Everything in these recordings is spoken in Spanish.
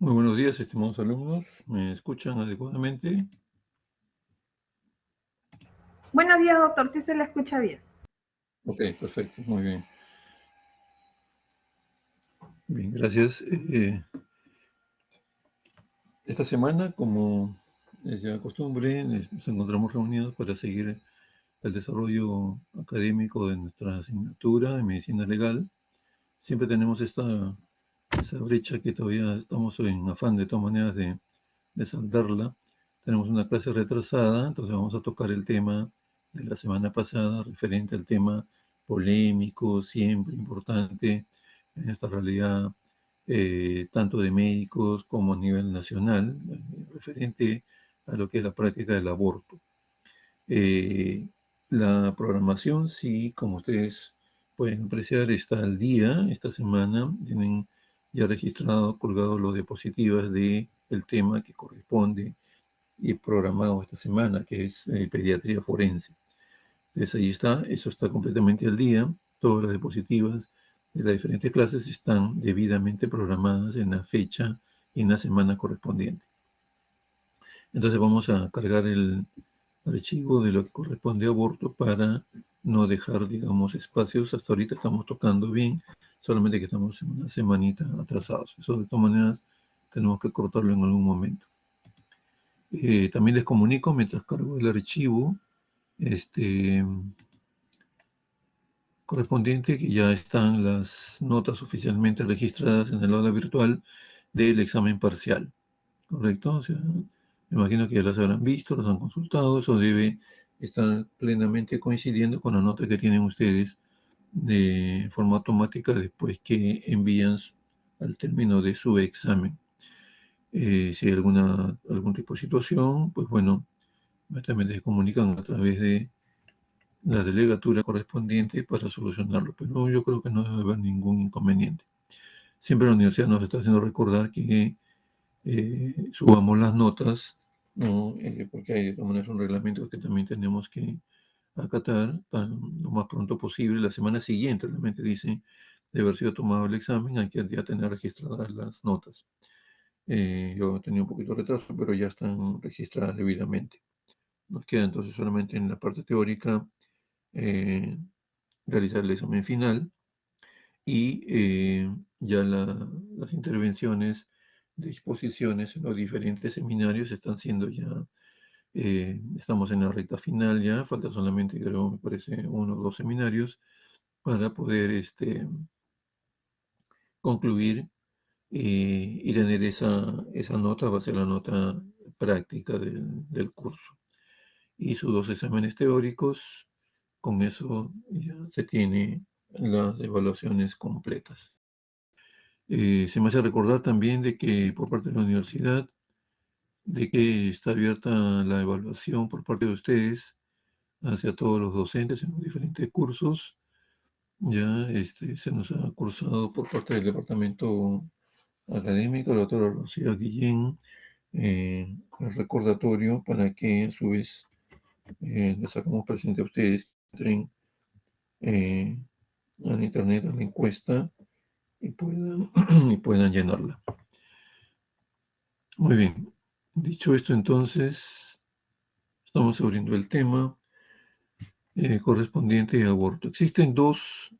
Muy buenos días, estimados alumnos. ¿Me escuchan adecuadamente? Buenos días, doctor. Sí se le escucha bien. Ok, perfecto, muy bien. Bien, gracias. Esta semana, como es ya costumbre, nos encontramos reunidos para seguir el desarrollo académico de nuestra asignatura de medicina legal. Siempre tenemos esa brecha que todavía estamos en afán de todas maneras de saldarla. Tenemos una clase retrasada, entonces vamos a tocar el tema de la semana pasada referente al tema polémico, siempre importante en esta realidad, tanto de médicos como a nivel nacional, referente a lo que es la práctica del aborto. Eh, la programación, sí, como ustedes pueden apreciar, está al día. Esta semana tienen ya registrado, colgado los diapositivas de el tema que corresponde y programado esta semana, que es pediatría forense. Entonces ahí está, eso está completamente al día. Todas las diapositivas de las diferentes clases están debidamente programadas en la fecha y en la semana correspondiente. Entonces vamos a cargar el archivo de lo que corresponde a aborto para no dejar, digamos, espacios. Hasta ahorita estamos tocando bien, solamente que estamos en una semanita atrasados. Eso de todas maneras tenemos que cortarlo en algún momento. También les comunico mientras cargo el archivo este, correspondiente que ya están las notas oficialmente registradas en el aula virtual del examen parcial. ¿Correcto? O sea, me imagino que ya las habrán visto, las han consultado, eso debe estar plenamente coincidiendo con la nota que tienen ustedes de forma automática después que envían al término de su examen. Si hay algún tipo de situación, pues bueno, inmediatamente se comunican a través de la delegatura correspondiente para solucionarlo. Pero yo creo que no debe haber ningún inconveniente. Siempre la universidad nos está haciendo recordar que subamos las notas, ¿no? Porque hay de todas maneras un reglamento que también tenemos que acatar lo más pronto posible. La semana siguiente realmente dice de haber sido tomado el examen, hay que ya tener registradas las notas. Yo he tenido un poquito de retraso, pero ya están registradas debidamente. Nos queda entonces solamente en la parte teórica eh, realizar el examen final y ya las intervenciones de exposiciones en los diferentes seminarios están siendo ya, estamos en la recta final ya, falta solamente creo, me parece, uno o dos seminarios para poder concluir y tener esa nota, va a ser la nota práctica del curso. Y sus dos exámenes teóricos, con eso ya se tiene las evaluaciones completas. Se me hace recordar también de que por parte de la universidad, de que está abierta la evaluación por parte de ustedes hacia todos los docentes en los diferentes cursos. Ya se nos ha cursado por parte del departamento académico, la doctora Rocío Guillén, el recordatorio para que a su vez les sacamos presente a ustedes que entren eh, al internet a la encuesta y puedan, y puedan llenarla. Muy bien. Dicho esto, entonces, estamos abriendo el tema correspondiente a aborto. Existen dos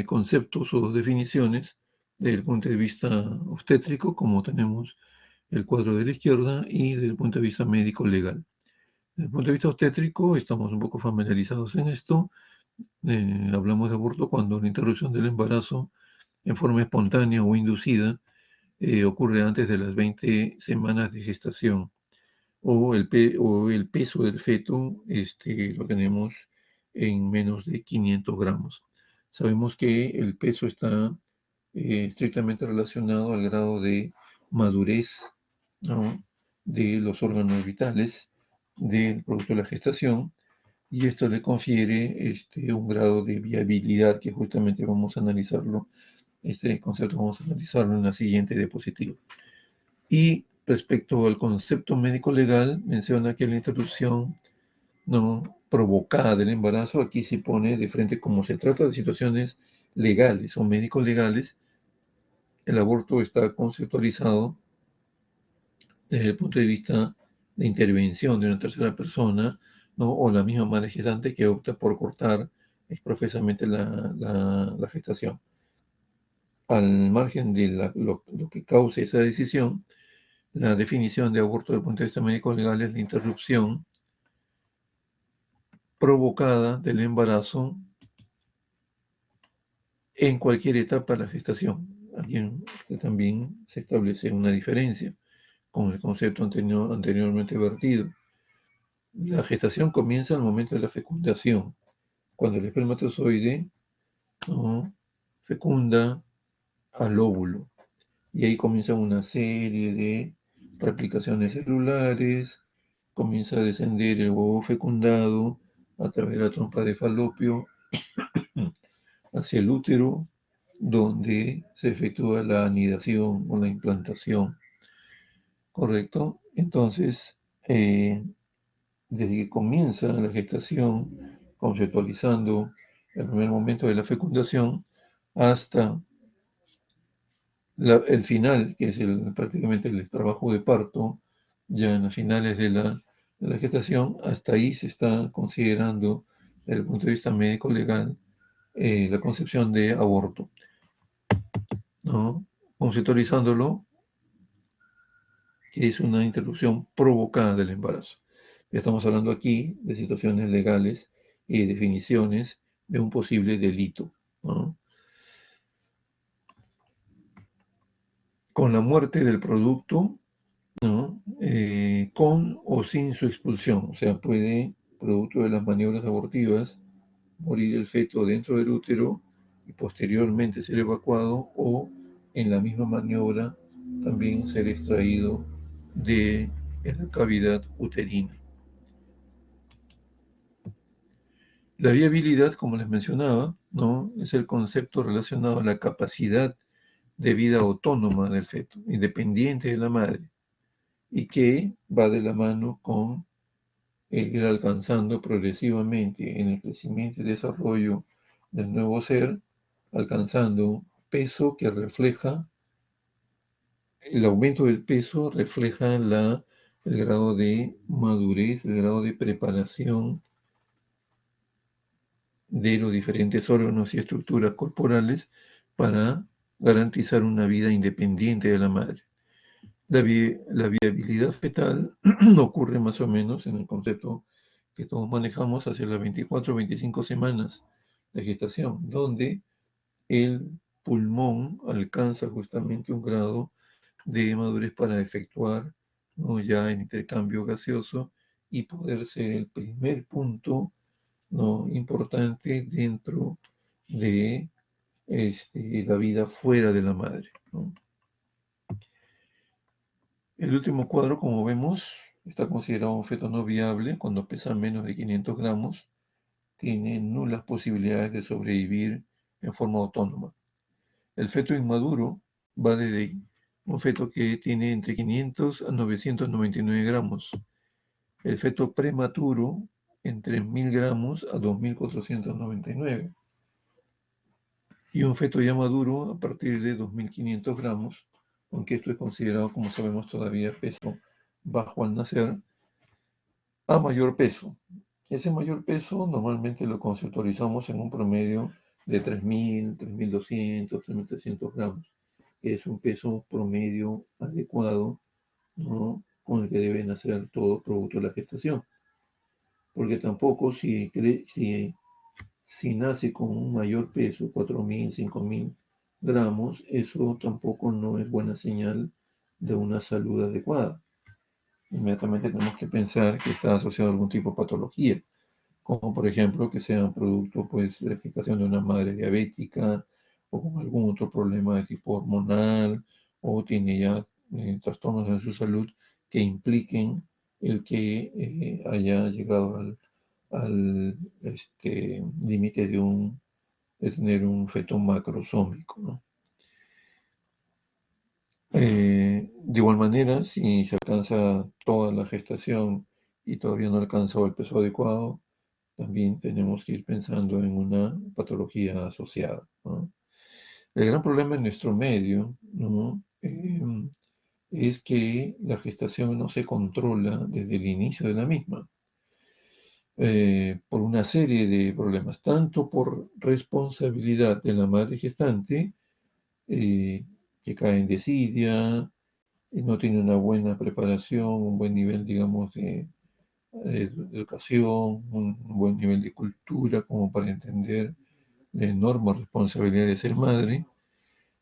conceptos o definiciones desde el punto de vista obstétrico, como tenemos el cuadro de la izquierda, y desde el punto de vista médico-legal. Desde el punto de vista obstétrico, estamos un poco familiarizados en esto. Hablamos de aborto cuando la interrupción del embarazo en forma espontánea o inducida ocurre antes de las 20 semanas de gestación o el peso del feto lo tenemos en menos de 500 gramos. Sabemos que el peso está estrictamente relacionado al grado de madurez, ¿no?, de los órganos vitales del producto de la gestación y esto le confiere un grado de viabilidad que justamente vamos a analizarlo, este concepto vamos a analizarlo en la siguiente diapositiva. Y respecto al concepto médico legal, menciona que la interrupción no provocada del embarazo, aquí se pone de frente como se trata de situaciones legales o médico legales, el aborto está conceptualizado desde el punto de vista de intervención de una tercera persona, ¿no? O la misma madre gestante que opta por cortar exprofesamente la gestación. Al margen de lo que cause esa decisión, la definición de aborto desde el punto de vista médico legal es la interrupción provocada del embarazo en cualquier etapa de la gestación. Aquí también se establece una diferencia con el concepto anteriormente vertido. La gestación comienza al momento de la fecundación, cuando el espermatozoide, ¿no?, fecunda al óvulo. Y ahí comienza una serie de replicaciones celulares, comienza a descender el huevo fecundado a través de la trompa de falopio hacia el útero, donde se efectúa la anidación o la implantación, ¿correcto? Entonces, desde que comienza la gestación, conceptualizando el primer momento de la fecundación, hasta el final, que es prácticamente el trabajo de parto, ya en las finales de la gestación, hasta ahí se está considerando, desde el punto de vista médico-legal, la concepción de aborto, ¿no? Conceptualizándolo, que es una interrupción provocada del embarazo. Ya estamos hablando aquí de situaciones legales y definiciones de un posible delito, ¿no? Con la muerte del producto, ¿no? Con o sin su expulsión, o sea, puede, producto de las maniobras abortivas, morir el feto dentro del útero y posteriormente ser evacuado, o en la misma maniobra también ser extraído de la cavidad uterina. La viabilidad, como les mencionaba, ¿no?, es el concepto relacionado a la capacidad de vida autónoma del feto, independiente de la madre, y que va de la mano con el ir alcanzando progresivamente en el crecimiento y desarrollo del nuevo ser, alcanzando peso que refleja, el aumento del peso refleja el grado de madurez, el grado de preparación de los diferentes órganos y estructuras corporales para garantizar una vida independiente de la madre. La viabilidad fetal ocurre más o menos en el concepto que todos manejamos hacia las 24 o 25 semanas de gestación, donde el pulmón alcanza justamente un grado de madurez para efectuar, ¿no?, ya el intercambio gaseoso y poder ser el primer punto, ¿no?, importante dentro de la vida fuera de la madre, ¿no? El último cuadro, como vemos, está considerado un feto no viable cuando pesa menos de 500 gramos, tiene nulas posibilidades de sobrevivir en forma autónoma. El feto inmaduro va desde un feto que tiene entre 500 a 999 gramos. El feto prematuro entre 1000 gramos a 2499. Y un feto ya maduro a partir de 2500 gramos, aunque esto es considerado, como sabemos, todavía peso bajo al nacer, a mayor peso. Ese mayor peso normalmente lo conceptualizamos en un promedio de 3000, 3200, 3300 gramos, que es un peso promedio adecuado, ¿no?, con el que debe nacer todo producto de la gestación. Porque tampoco si nace con un mayor peso, 4000, 5000 gramos, eso tampoco no es buena señal de una salud adecuada. Inmediatamente tenemos que pensar que está asociado a algún tipo de patología, como por ejemplo que sea un producto, pues, de la gestación de una madre diabética, o con algún otro problema de tipo hormonal, o tiene ya trastornos en su salud que impliquen el que haya llegado al límite de tener un feto macrosómico, ¿no? De igual manera, si se alcanza toda la gestación y todavía no alcanza el peso adecuado, también tenemos que ir pensando en una patología asociada, ¿no? El gran problema en nuestro medio, ¿no?, es que la gestación no se controla desde el inicio de la misma, por una serie de problemas, tanto por responsabilidad de la madre gestante, eh, que cae en desidia, no tiene una buena preparación, un buen nivel, digamos, de educación, un buen nivel de cultura como para entender la enorme responsabilidad de ser madre.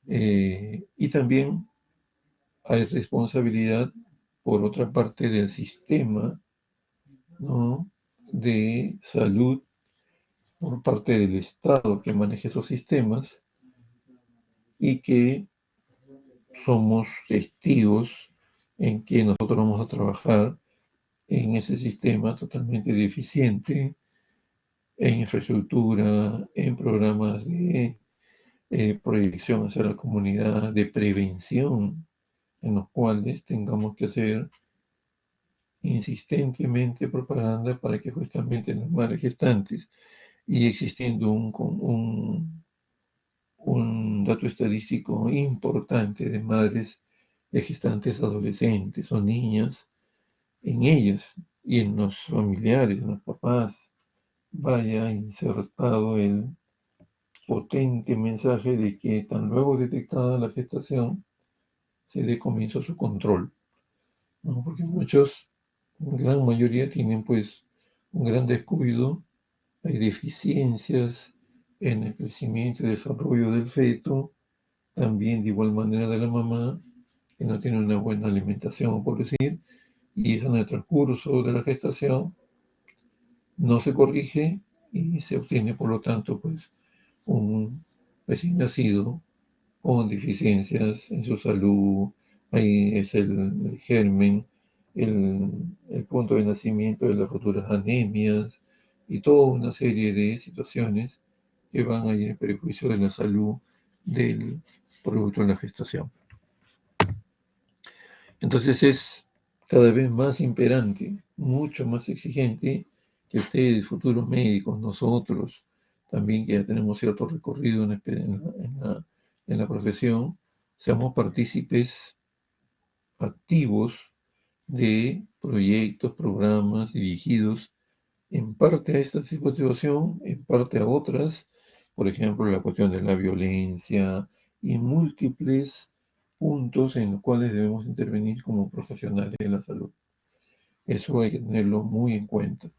Y también hay responsabilidad, por otra parte, del sistema, ¿no?, de salud por parte del Estado que maneja esos sistemas y que somos testigos en que nosotros vamos a trabajar en ese sistema totalmente deficiente en infraestructura, en programas de proyección hacia la comunidad, de prevención, en los cuales tengamos que hacer insistentemente propaganda para que justamente las madres gestantes, y existiendo un dato estadístico importante de madres de gestantes adolescentes o niñas, en ellas y en los familiares, en los papás, vaya insertado el potente mensaje de que tan luego detectada la gestación se dé comienzo a su control, ¿no? Porque muchos, la gran mayoría, tienen pues un gran descuido, hay deficiencias en el crecimiento y desarrollo del feto, también de igual manera de la mamá, que no tiene una buena alimentación, por decir, y eso en el transcurso de la gestación no se corrige y se obtiene, por lo tanto, pues un recién nacido con deficiencias en su salud. Ahí es el germen, el punto de nacimiento de las futuras anemias y toda una serie de situaciones que van a ir en perjuicio de la salud del producto de la gestación. Entonces es cada vez más imperante, mucho más exigente, que ustedes, futuros médicos, nosotros, también que ya tenemos cierto recorrido en la profesión, seamos partícipes activos de proyectos, programas dirigidos en parte a esta situación, en parte a otras, por ejemplo, la cuestión de la violencia y múltiples puntos en los cuales debemos intervenir como profesionales de la salud. Eso hay que tenerlo muy en cuenta.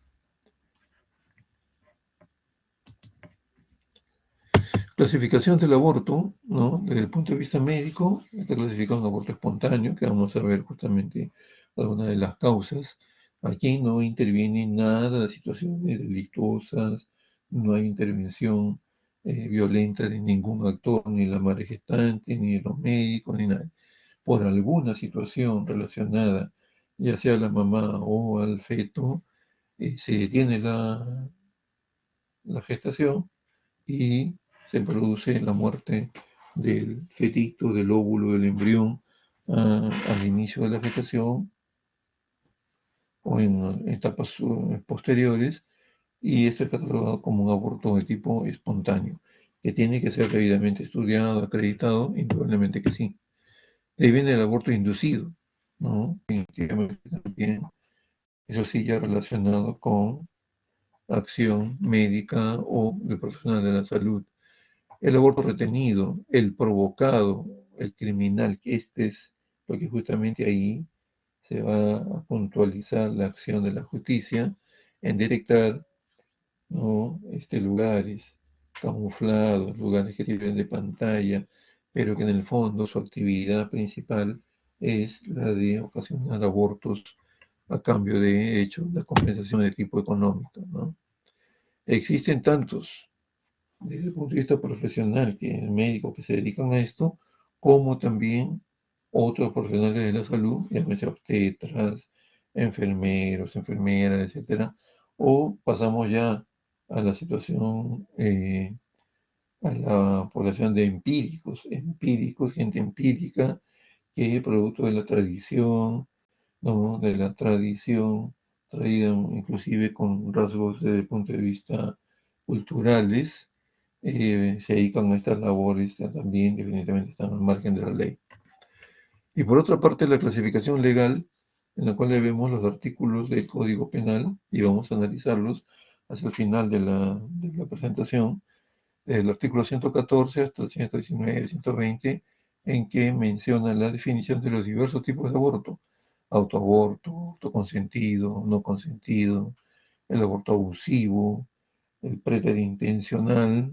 Clasificación del aborto, ¿no? Desde el punto de vista médico, está clasificado un aborto espontáneo, que vamos a ver justamente algunas de las causas. Aquí no interviene nada de situaciones delictuosas, no hay intervención violenta de ningún actor, ni la madre gestante, ni de los médicos, ni nada. Por alguna situación relacionada, ya sea a la mamá o al feto, se detiene la gestación y se produce la muerte del fetito, del óvulo, del embrión, al inicio de la gestación o en etapas posteriores, y esto es catalogado como un aborto de tipo espontáneo, que tiene que ser debidamente estudiado, acreditado, indudablemente que sí. De ahí viene el aborto inducido, ¿no? También, eso sí, ya relacionado con acción médica o de profesional de la salud. El aborto retenido, el provocado, el criminal, que este es lo que justamente ahí se va a puntualizar la acción de la justicia en detectar, ¿no?, lugares camuflados, lugares que sirven de pantalla, pero que en el fondo su actividad principal es la de ocasionar abortos a cambio de hecho la compensación de tipo económico, ¿no? Existen tantos desde el punto de vista profesional, que médicos que se dedican a esto, como también otros profesionales de la salud, llámese obstetras, enfermeros, enfermeras, etcétera, o pasamos ya a la situación, a la población de empíricos, gente empírica, que producto de la tradición, ¿no?, de la tradición traída inclusive con rasgos desde el punto de vista culturales, se dedican a estas labores, también definitivamente están al margen de la ley. Y por otra parte, la clasificación legal, en la cual vemos los artículos del Código Penal, y vamos a analizarlos hacia el final de la presentación, del artículo 114 hasta el 119, 120, en que menciona la definición de los diversos tipos de aborto: autoaborto, autoconsentido, no consentido, el aborto abusivo, el preterintencional,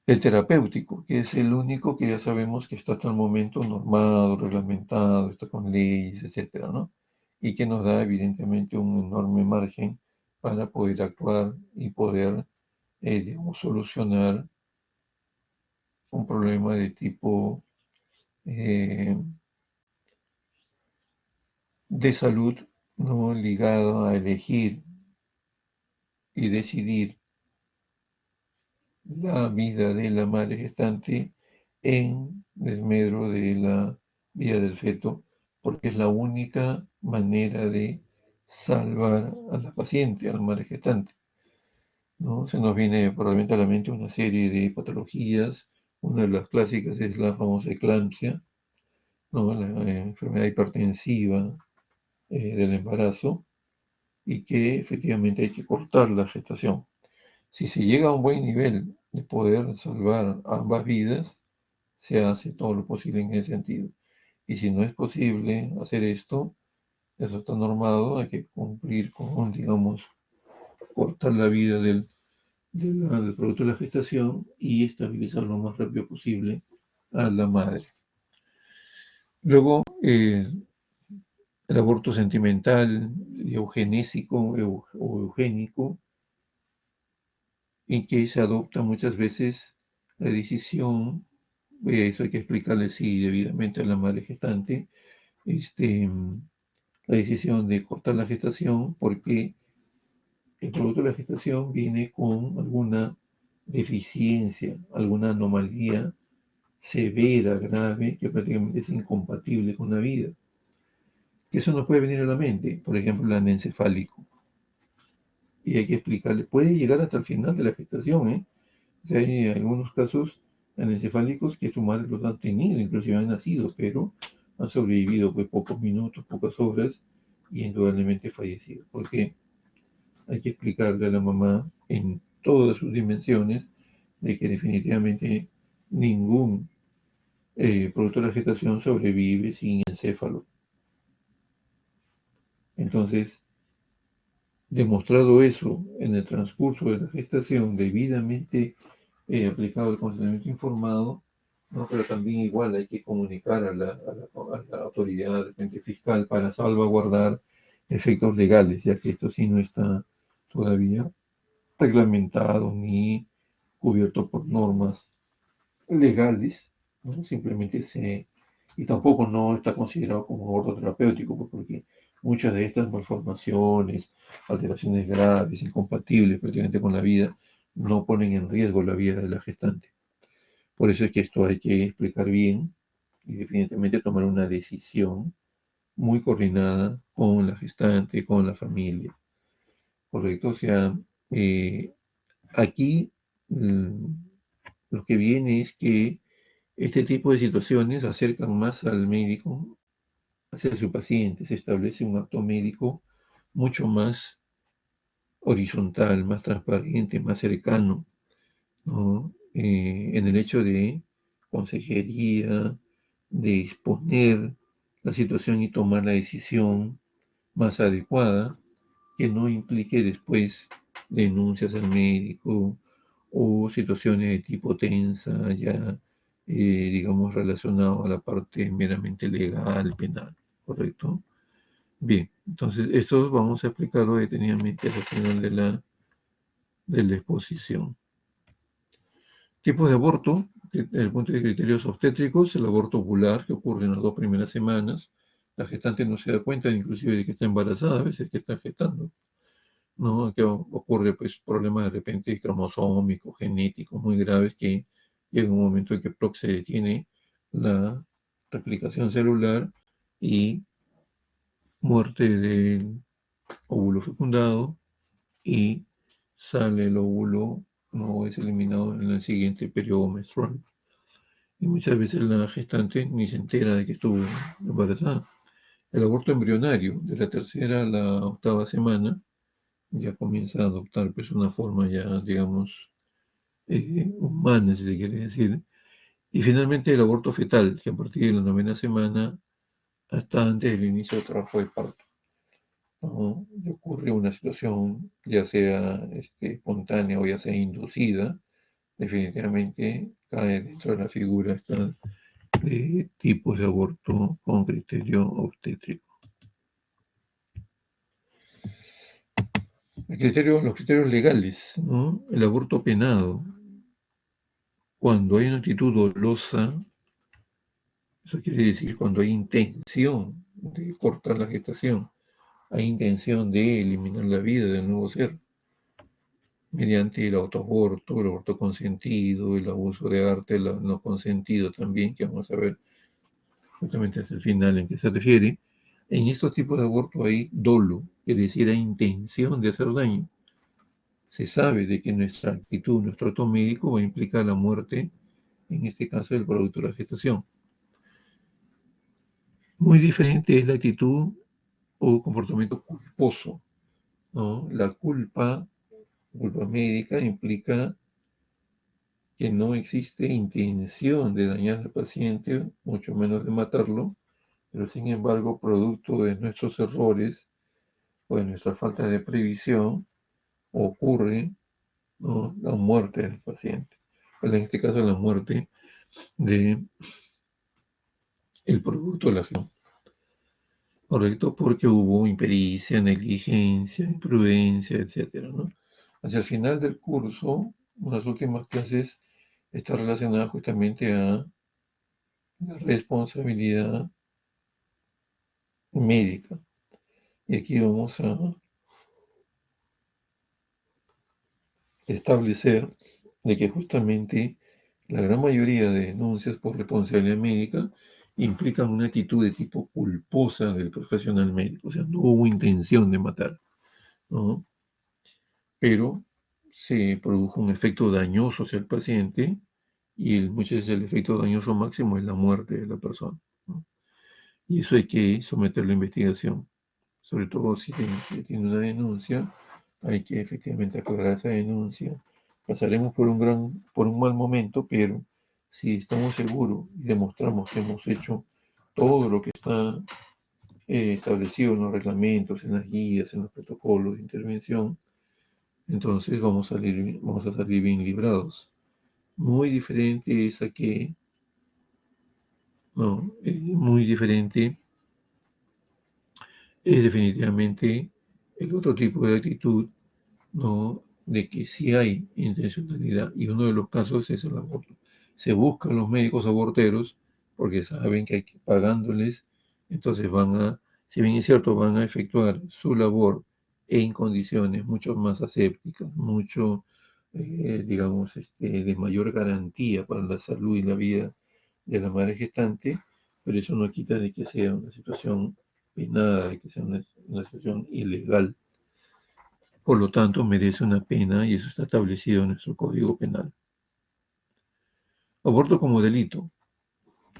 el terapéutico, que es el único que ya sabemos que está hasta el momento normado, reglamentado, está con leyes, etcétera, ¿no? Y que nos da evidentemente un enorme margen para poder actuar y poder, digamos, solucionar un problema de tipo eh, de salud, ¿no? Ligado a elegir y decidir la vida de la madre gestante en desmedro de la vida del feto, porque es la única manera de salvar a la paciente, a la madre gestante, ¿no? Se nos viene probablemente a la mente una serie de patologías. Una de las clásicas es la famosa eclampsia, ¿no? La enfermedad hipertensiva del embarazo, y que efectivamente hay que cortar la gestación. Si se llega a un buen nivel de poder salvar ambas vidas, se hace todo lo posible en ese sentido. Y si no es posible hacer esto, eso está normado, hay que cumplir con, digamos, cortar la vida del producto de la gestación y estabilizar lo más rápido posible a la madre. Luego, el aborto sentimental, eugenésico o eugénico, en que se adopta muchas veces la decisión, eso hay que explicarle sí debidamente a la madre gestante, la decisión de cortar la gestación porque el producto de la gestación viene con alguna deficiencia, alguna anomalía severa, grave, que prácticamente es incompatible con la vida. Que eso nos puede venir a la mente, por ejemplo, el anencefálico. Y hay que explicarle, puede llegar hasta el final de la gestación, ¿eh? O sea, hay algunos casos anencefálicos que su madre los han tenido, inclusive han nacido, pero han sobrevivido pues pocos minutos, pocas horas y indudablemente fallecido. Porque hay que explicarle a la mamá en todas sus dimensiones de que definitivamente ningún producto de la gestación sobrevive sin encéfalo. Entonces, demostrado eso en el transcurso de la gestación, debidamente aplicado el consentimiento informado, ¿no? Pero también igual hay que comunicar a la autoridad de repente fiscal para salvaguardar efectos legales, ya que esto sí no está todavía reglamentado ni cubierto por normas legales, ¿no? Simplemente y tampoco no está considerado como aborto terapéutico, pues, porque muchas de estas malformaciones, alteraciones graves, incompatibles prácticamente con la vida, no ponen en riesgo la vida de la gestante. Por eso es que esto hay que explicar bien y definitivamente tomar una decisión muy coordinada con la gestante, con la familia, ¿correcto? O sea, eh, aquí mm, lo que viene es que este tipo de situaciones acercan más al médico hacia su paciente, se establece un acto médico mucho más horizontal, más transparente, más cercano, ¿no? En el hecho de consejería, de exponer la situación y tomar la decisión más adecuada, que no implique después denuncias al médico o situaciones de tipo tensa, ya digamos relacionado a la parte meramente legal, penal, ¿correcto? Bien, entonces esto vamos a explicarlo detenidamente al final de la exposición. Tipos de aborto, desde el punto de criterios obstétricos: el aborto ovular, que ocurre en las 2 primeras semanas. La gestante no se da cuenta inclusive de que está embarazada, a veces que está gestando, ¿no? Que ocurre pues problemas de repente cromosómicos, genéticos muy graves, que llega un momento en que se detiene la replicación celular y muerte del óvulo fecundado y sale el óvulo, no es eliminado en el siguiente periodo menstrual. y muchas veces la gestante ni se entera de que estuvo embarazada. El aborto embrionario, de la tercera a la octava semana, ya comienza a adoptar pues una forma ya, digamos, humana, si se quiere decir. Y finalmente el aborto fetal, que a partir de la novena semana hasta antes del inicio del trabajo de parto, ¿no? Y ocurre una situación, ya sea espontánea o ya sea inducida, definitivamente cae dentro de la figura esta de tipos de aborto con criterio obstétrico. Los criterios legales, ¿no? El aborto penado, cuando hay una actitud dolosa, eso quiere decir cuando hay intención de cortar la gestación, hay intención de eliminar la vida del nuevo ser, mediante el autoaborto, el aborto consentido, el abuso de arte, el no consentido también, que vamos a ver justamente hasta el final en que se refiere. En estos tipos de aborto hay dolo, es decir, hay intención de hacer daño. Se sabe de que nuestra actitud, nuestro acto médico va a implicar la muerte, en este caso del producto de la gestación. Muy diferente es la actitud o comportamiento culposo, ¿no? La culpa médica implica que no existe intención de dañar al paciente, mucho menos de matarlo, pero sin embargo, producto de nuestros errores o de nuestra falta de previsión, ocurre, ¿no?, la muerte del paciente. En este caso, la muerte del producto de la gestión. Correcto, porque hubo impericia, negligencia, imprudencia, etcétera, ¿no? Hacia el final del curso, unas últimas clases está relacionada justamente a la responsabilidad médica. Y aquí vamos a establecer de que justamente la gran mayoría de denuncias por responsabilidad médica implican una actitud de tipo culposa del profesional médico, o sea, no hubo intención de matar, ¿no? Pero se produjo un efecto dañoso hacia el paciente y muchas veces el efecto dañoso máximo es la muerte de la persona, ¿no? Y eso hay que someterlo a investigación, sobre todo si tiene una denuncia, hay que efectivamente aclarar esa denuncia. Pasaremos por un mal momento, pero si estamos seguros y demostramos que hemos hecho todo lo que está establecido en los reglamentos, en las guías, en los protocolos de intervención, entonces vamos a salir bien librados. Muy diferente es a que, no, muy diferente es definitivamente el otro tipo de actitud, ¿no?, de que sí hay intencionalidad, y uno de los casos es el aborto. Se buscan los médicos aborteros porque saben que hay que pagándoles, entonces si bien es cierto, van a efectuar su labor en condiciones mucho más asépticas, mucho, digamos, de mayor garantía para la salud y la vida de la madre gestante, pero eso no quita de que sea una situación penada, de que sea una situación ilegal. Por lo tanto, merece una pena y eso está establecido en nuestro Código Penal. Aborto como delito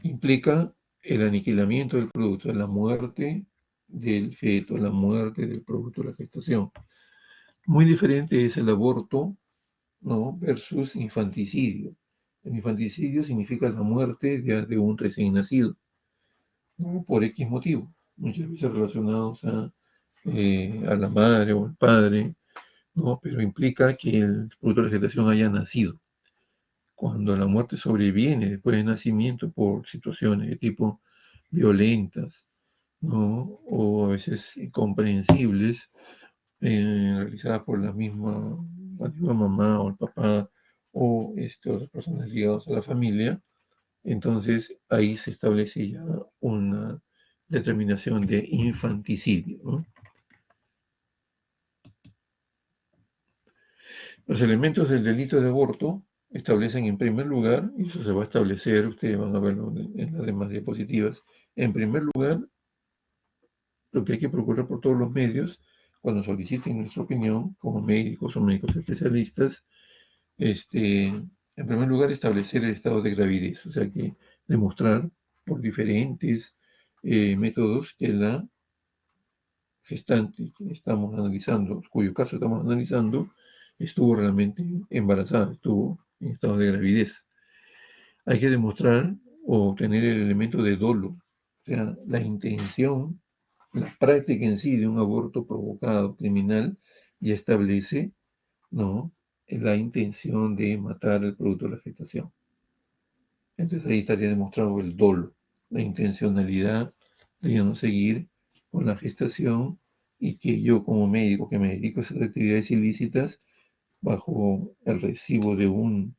implica el aniquilamiento del producto, la muerte del feto, la muerte del producto de la gestación. Muy diferente es el aborto, ¿no?, versus infanticidio. El infanticidio significa la muerte de un recién nacido, ¿no?, por X motivo, muchas veces relacionados a la madre o al padre, ¿no?, pero implica que el producto de la gestación haya nacido. Cuando la muerte sobreviene después del nacimiento por situaciones de tipo violentas, ¿no?, o a veces incomprensibles, realizadas por la misma mamá o el papá o otras personas ligadas a la familia, entonces ahí se establece ya una determinación de infanticidio, ¿no? Los elementos del delito de aborto establecen en primer lugar, y eso se va a establecer, ustedes van a verlo en las demás diapositivas, en primer lugar, lo que hay que procurar por todos los medios, cuando soliciten nuestra opinión, como médicos o médicos especialistas, en En primer lugar, establecer el estado de gravidez, o sea que demostrar por diferentes métodos que la gestante que estamos analizando, cuyo caso estamos analizando, estuvo realmente embarazada, estuvo en estado de gravidez. Hay que demostrar o tener el elemento de dolo, o sea, la intención, la práctica en sí de un aborto provocado, criminal, y establece, ¿no?, la intención de matar el producto de la gestación. Entonces ahí estaría demostrado el dolo, la intencionalidad de no seguir con la gestación y que yo como médico que me dedico a esas actividades ilícitas bajo el recibo de un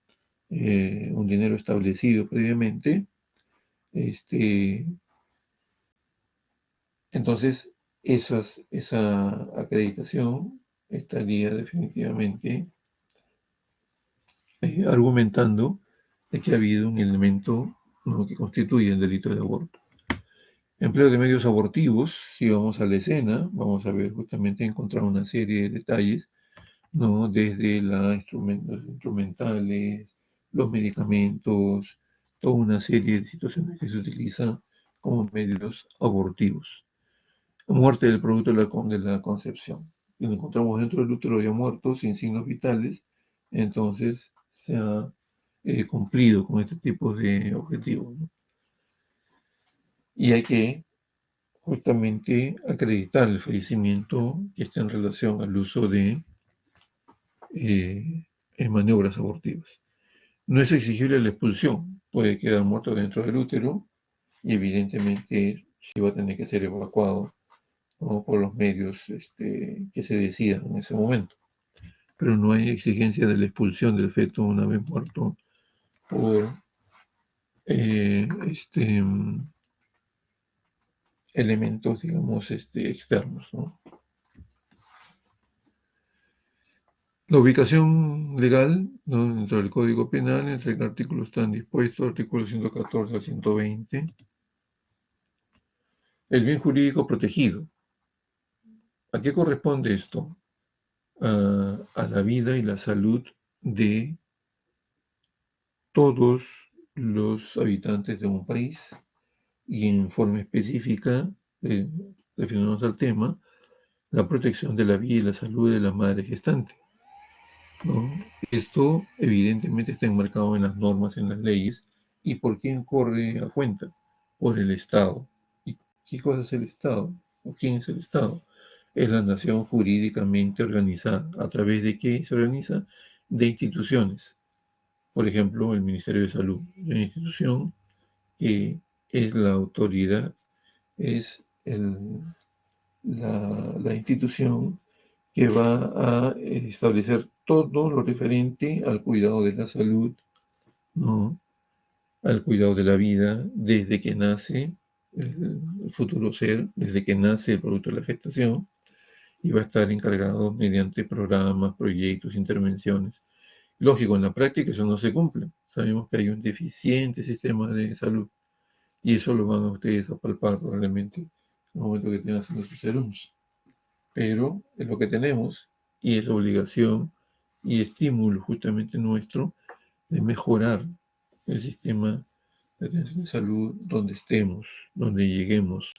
dinero establecido previamente, este, entonces esa acreditación estaría definitivamente argumentando de que ha habido un elemento, ¿no?, que constituye el delito de aborto. Empleo de medios abortivos, si vamos a la escena, vamos a ver justamente encontrar una serie de detalles, ¿no?, desde los instrumentales, los medicamentos, toda una serie de situaciones que se utilizan como medios abortivos. Muerte del producto de la concepción. Si lo encontramos dentro del útero ya muerto, sin signos vitales, entonces se ha cumplido con este tipo de objetivos, ¿no? Y hay que justamente acreditar el fallecimiento que está en relación al uso de maniobras abortivas. No es exigible la expulsión, puede quedar muerto dentro del útero y evidentemente sí va a tener que ser evacuado, ¿no?, por los medios que se decidan en ese momento. Pero no hay exigencia de la expulsión del feto una vez muerto por eh, este, elementos, digamos, externos, ¿no? La ubicación legal, ¿no?, dentro del Código Penal, entre qué artículos están dispuestos, artículos 114 al 120. El bien jurídico protegido. ¿A qué corresponde esto? A la vida y la salud de todos los habitantes de un país y en forma específica, refiriéndonos al tema, la protección de la vida y la salud de la madre gestante, ¿no? Esto evidentemente está enmarcado en las normas, en las leyes. ¿Y por quién corre a cuenta? Por el Estado. ¿Y qué cosa es el Estado? ¿O quién es el Estado? Es la nación jurídicamente organizada. ¿A través de qué se organiza? De instituciones. Por ejemplo, el Ministerio de Salud, una institución que es la autoridad, es la institución que va a establecer todo lo referente al cuidado de la salud, ¿no?, al cuidado de la vida, desde que nace el futuro ser, desde que nace el producto de la gestación, y va a estar encargado mediante programas, proyectos, intervenciones. Lógico, en la práctica eso no se cumple. Sabemos que hay un deficiente sistema de salud y eso lo van a ustedes a palpar probablemente en el momento que estén haciendo sus serums. Pero es lo que tenemos y es obligación y estímulo justamente nuestro de mejorar el sistema de atención de salud donde estemos, donde lleguemos.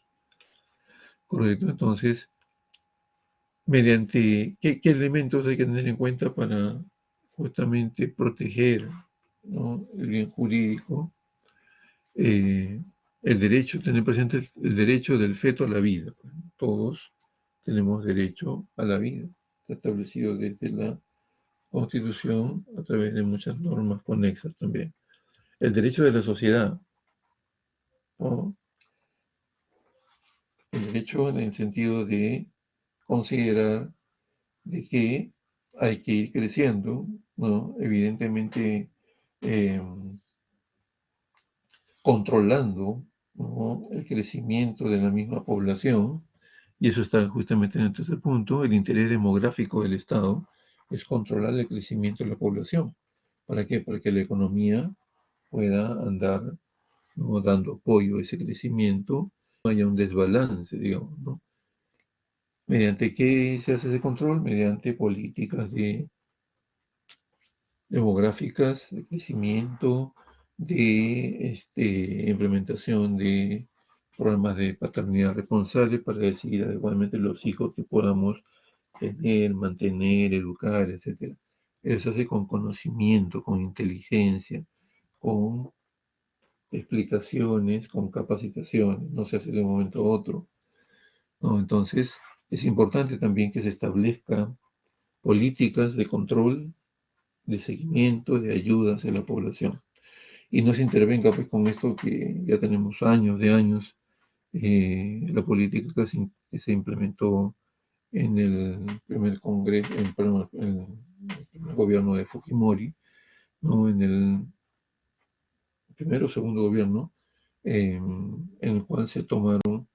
Correcto. Entonces, mediante qué elementos hay que tener en cuenta para justamente proteger, ¿no?, el bien jurídico, eh, el derecho, tener presente el derecho del feto a la vida. Todos tenemos derecho a la vida, está establecido desde la Constitución a través de muchas normas conexas también. El derecho de la sociedad, ¿no? El derecho en el sentido de considerar de que hay que ir creciendo, ¿no?, evidentemente eh, controlando, ¿no?, el crecimiento de la misma población, y eso está justamente en el tercer punto. El interés demográfico del Estado es controlar el crecimiento de la población. ¿Para qué? Para que la economía pueda andar, ¿no?, dando apoyo a ese crecimiento, no haya un desbalance, digamos, ¿no? ¿Mediante qué se hace ese control? Mediante políticas de demográficas, de crecimiento, de implementación de programas de paternidad responsable para decidir adecuadamente los hijos que podamos tener, mantener, educar, etcétera. Eso se hace con conocimiento, con inteligencia, con explicaciones, con capacitaciones, no se hace de un momento a otro, ¿no? Entonces, es importante también que se establezcan políticas de control, de seguimiento, de ayuda hacia la población. Y no se intervenga pues con esto que ya tenemos años de años, la política que se implementó en el primer congreso, perdón, en el primer gobierno de Fujimori, ¿no? En el primero o segundo gobierno, en el cual se tomaron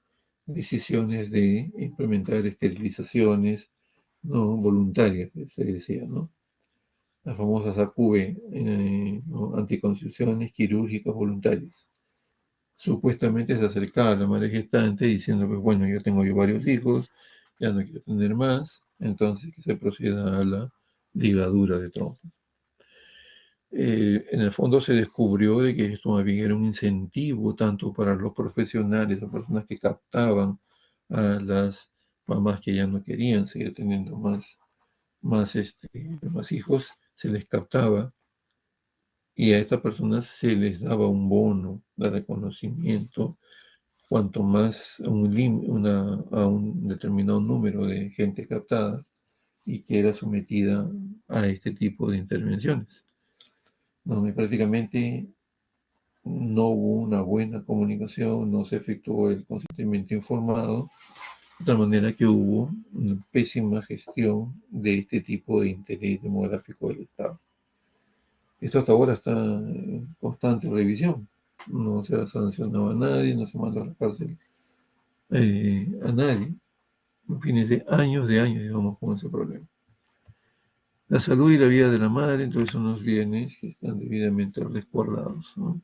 decisiones de implementar esterilizaciones no voluntarias, que se decía, ¿no? Las famosas ACUVE, ¿no? Anticoncepciones quirúrgicas voluntarias. Supuestamente se acercaba a la madre gestante diciendo, pues bueno, yo varios hijos, ya no quiero tener más, entonces que se proceda a la ligadura de trompas. En el fondo se descubrió de que esto más bien era un incentivo tanto para los profesionales o personas que captaban a las mamás que ya no querían seguir teniendo más hijos, se les captaba y a estas personas se les daba un bono de reconocimiento cuanto más a un determinado número de gente captada y que era sometida a este tipo de intervenciones, donde prácticamente no hubo una buena comunicación, no se efectuó el consentimiento informado, de tal manera que hubo una pésima gestión de este tipo de interés demográfico del Estado. Esto hasta ahora está en constante revisión. No se ha sancionado a nadie, no se mandó a la cárcel a nadie. En fin, de años, digamos, con ese problema. La salud y la vida de la madre, entonces, son los bienes que están debidamente resguardados, ¿no?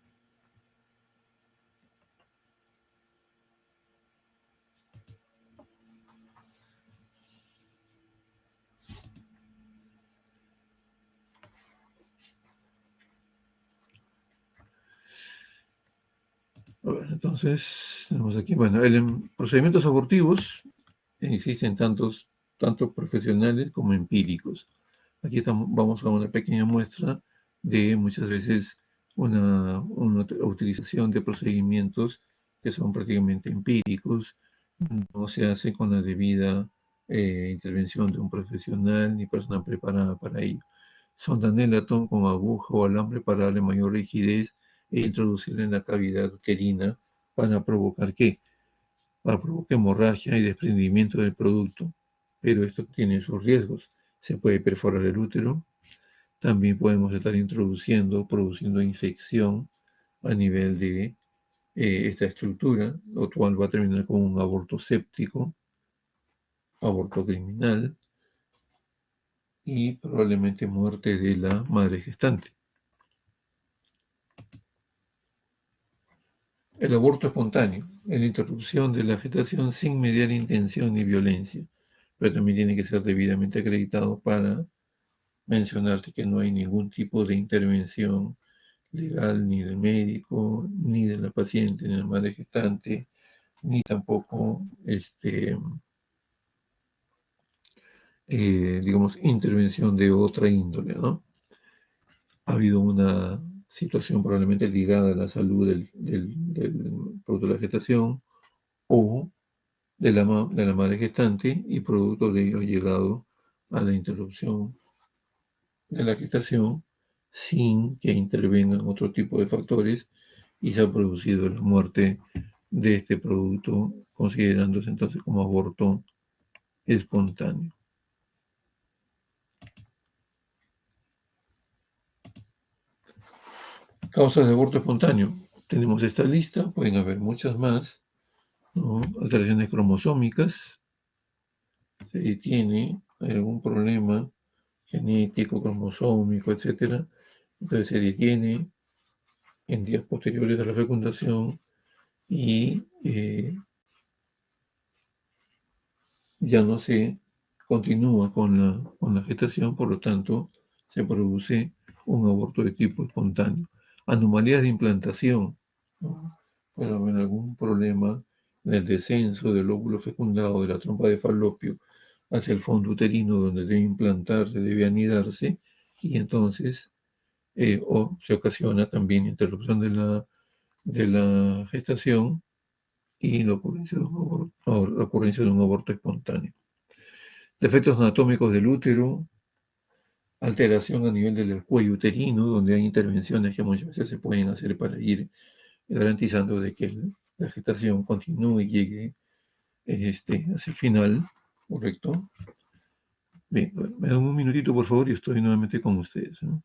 A ver, entonces, tenemos aquí, bueno, procedimientos abortivos existen tanto profesionales como empíricos. Aquí vamos a una pequeña muestra de muchas veces una utilización de procedimientos que son prácticamente empíricos, no se hace con la debida intervención de un profesional ni persona preparada para ello. Sondan el latón con aguja o alambre para darle mayor rigidez e introducirla en la cavidad uterina para provocar ¿qué? Para provocar hemorragia y desprendimiento del producto. Pero esto tiene sus riesgos. Se puede perforar el útero, también podemos estar produciendo infección a nivel de esta estructura, lo cual va a terminar con un aborto séptico, aborto criminal y probablemente muerte de la madre gestante. El aborto espontáneo es la interrupción de la gestación sin mediar intención ni violencia, pero también tiene que ser debidamente acreditado para mencionarte que no hay ningún tipo de intervención legal ni del médico, ni de la paciente, ni de la madre gestante, ni tampoco, digamos, intervención de otra índole, ¿no? Ha habido una situación probablemente ligada a la salud del producto de la gestación o de la madre gestante y producto de ello ha llegado a la interrupción de la gestación sin que intervengan otro tipo de factores y se ha producido la muerte de este producto, considerándose entonces como aborto espontáneo. Causas de aborto espontáneo. Tenemos esta lista, pueden haber muchas más, ¿no? Alteraciones cromosómicas, se tiene algún problema genético, cromosómico, etcétera, entonces se detiene en días posteriores a la fecundación y ya no se continúa con la gestación, por lo tanto se produce un aborto de tipo espontáneo. Anomalías de implantación, ¿no? Puede haber algún problema en el descenso del óvulo fecundado de la trompa de falopio hacia el fondo uterino donde debe implantarse, debe anidarse, y entonces o se ocasiona también interrupción de la gestación y la ocurrencia de un aborto, o la ocurrencia de un aborto espontáneo. Defectos anatómicos del útero, alteración a nivel del cuello uterino, donde hay intervenciones que muchas veces se pueden hacer para ir garantizando de que la gestación continúe y llegue hacia el final, ¿correcto? Bien, me dan un minutito por favor y estoy nuevamente con ustedes, ¿no?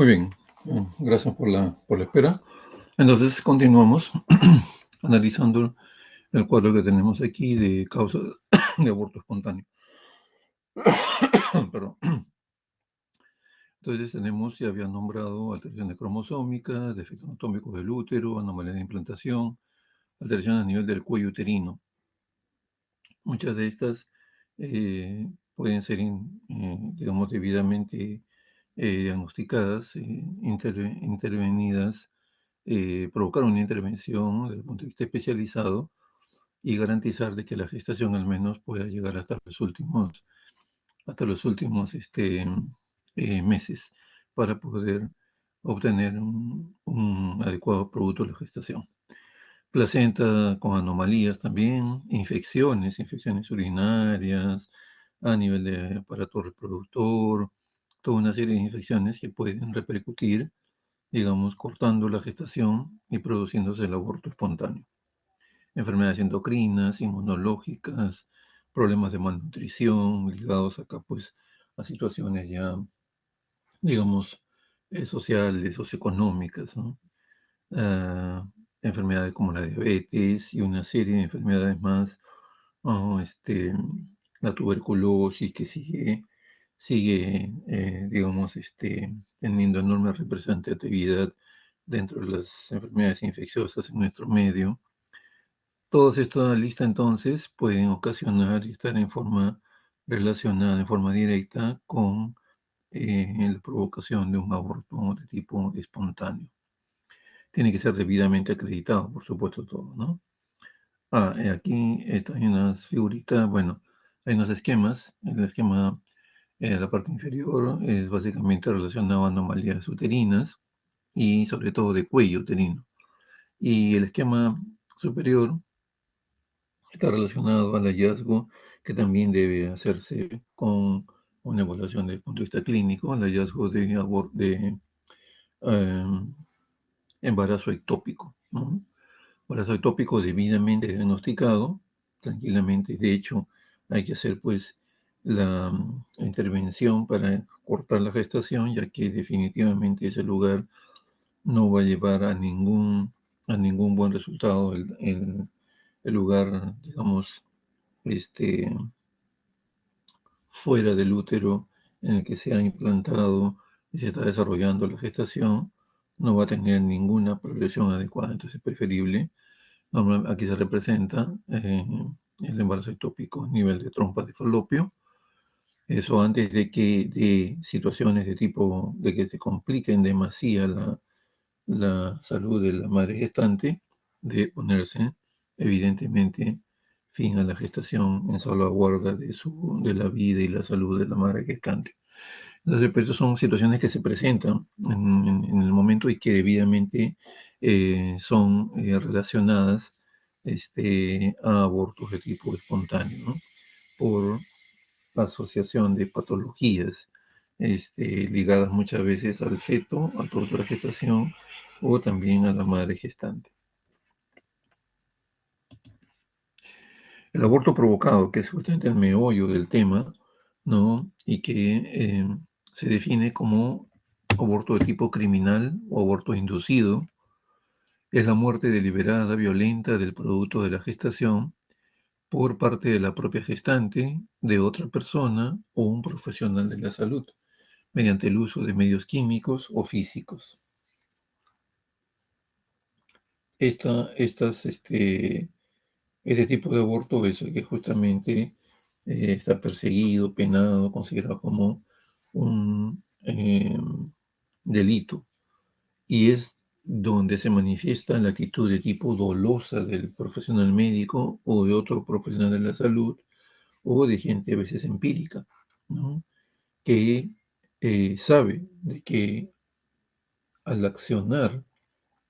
Muy bien, gracias por la espera. Entonces, continuamos analizando el cuadro que tenemos aquí de causas de aborto espontáneo. Perdón. Entonces tenemos, ya había nombrado alteraciones cromosómicas, defectos anatómicos del útero, anomalías de implantación, alteraciones a nivel del cuello uterino. Muchas de estas pueden ser, digamos, debidamente diagnosticadas, intervenidas, provocar una intervención desde el punto de vista especializado y garantizar de que la gestación al menos pueda llegar hasta los últimos meses para poder obtener un adecuado producto de la gestación. Placenta con anomalías también, infecciones urinarias, a nivel de aparato reproductor, toda una serie de infecciones que pueden repercutir, digamos, cortando la gestación y produciéndose el aborto espontáneo. Enfermedades endocrinas, inmunológicas, problemas de malnutrición ligados acá pues a situaciones ya, digamos, sociales, socioeconómicas, ¿no? Ah, enfermedades como la diabetes y una serie de enfermedades más, ¿no? La tuberculosis que sigue digamos, teniendo enorme representatividad dentro de las enfermedades infecciosas en nuestro medio. Todas estas listas entonces pueden ocasionar y estar en forma relacionada, en forma directa con la provocación de un aborto de tipo espontáneo. Tiene que ser debidamente acreditado, por supuesto, todo, ¿no? Aquí hay unas figuritas, bueno, hay unos esquemas. El esquema de la parte inferior es básicamente relacionado a anomalías uterinas y sobre todo de cuello uterino. Y el esquema superior está relacionado al hallazgo que también debe hacerse con una evaluación desde el punto de vista clínico, el hallazgo de eh, embarazo ectópico, ¿no? Embarazo ectópico debidamente diagnosticado, tranquilamente. De hecho, hay que hacer pues la intervención para cortar la gestación, ya que definitivamente ese lugar no va a llevar a ningún buen resultado. El lugar, digamos, este, fuera del útero en el que se ha implantado y se está desarrollando la gestación, no va a tener ninguna progresión adecuada. Entonces es preferible, aquí se representa el embarazo ectópico a nivel de trompa de falopio. Eso antes de situaciones de tipo de que se compliquen demasiado la salud de la madre gestante, de ponerse evidentemente fin a la gestación en salvaguarda de la vida y la salud de la madre gestante. Entonces, pero son situaciones que se presentan en el momento y que debidamente son relacionadas a abortos de tipo espontáneo, ¿no? Por la asociación de patologías ligadas muchas veces al feto, al producto de la gestación o también a la madre gestante. El aborto provocado, que es justamente el meollo del tema, ¿no? Y que se define como aborto de tipo criminal o aborto inducido, es la muerte deliberada, violenta del producto de la gestación por parte de la propia gestante, de otra persona o un profesional de la salud, mediante el uso de medios químicos o físicos. Este tipo de aborto es el que justamente está perseguido, penado, considerado como un delito, y es donde se manifiesta la actitud de tipo dolosa del profesional médico o de otro profesional de la salud o de gente a veces empírica, ¿no? Que sabe de que al accionar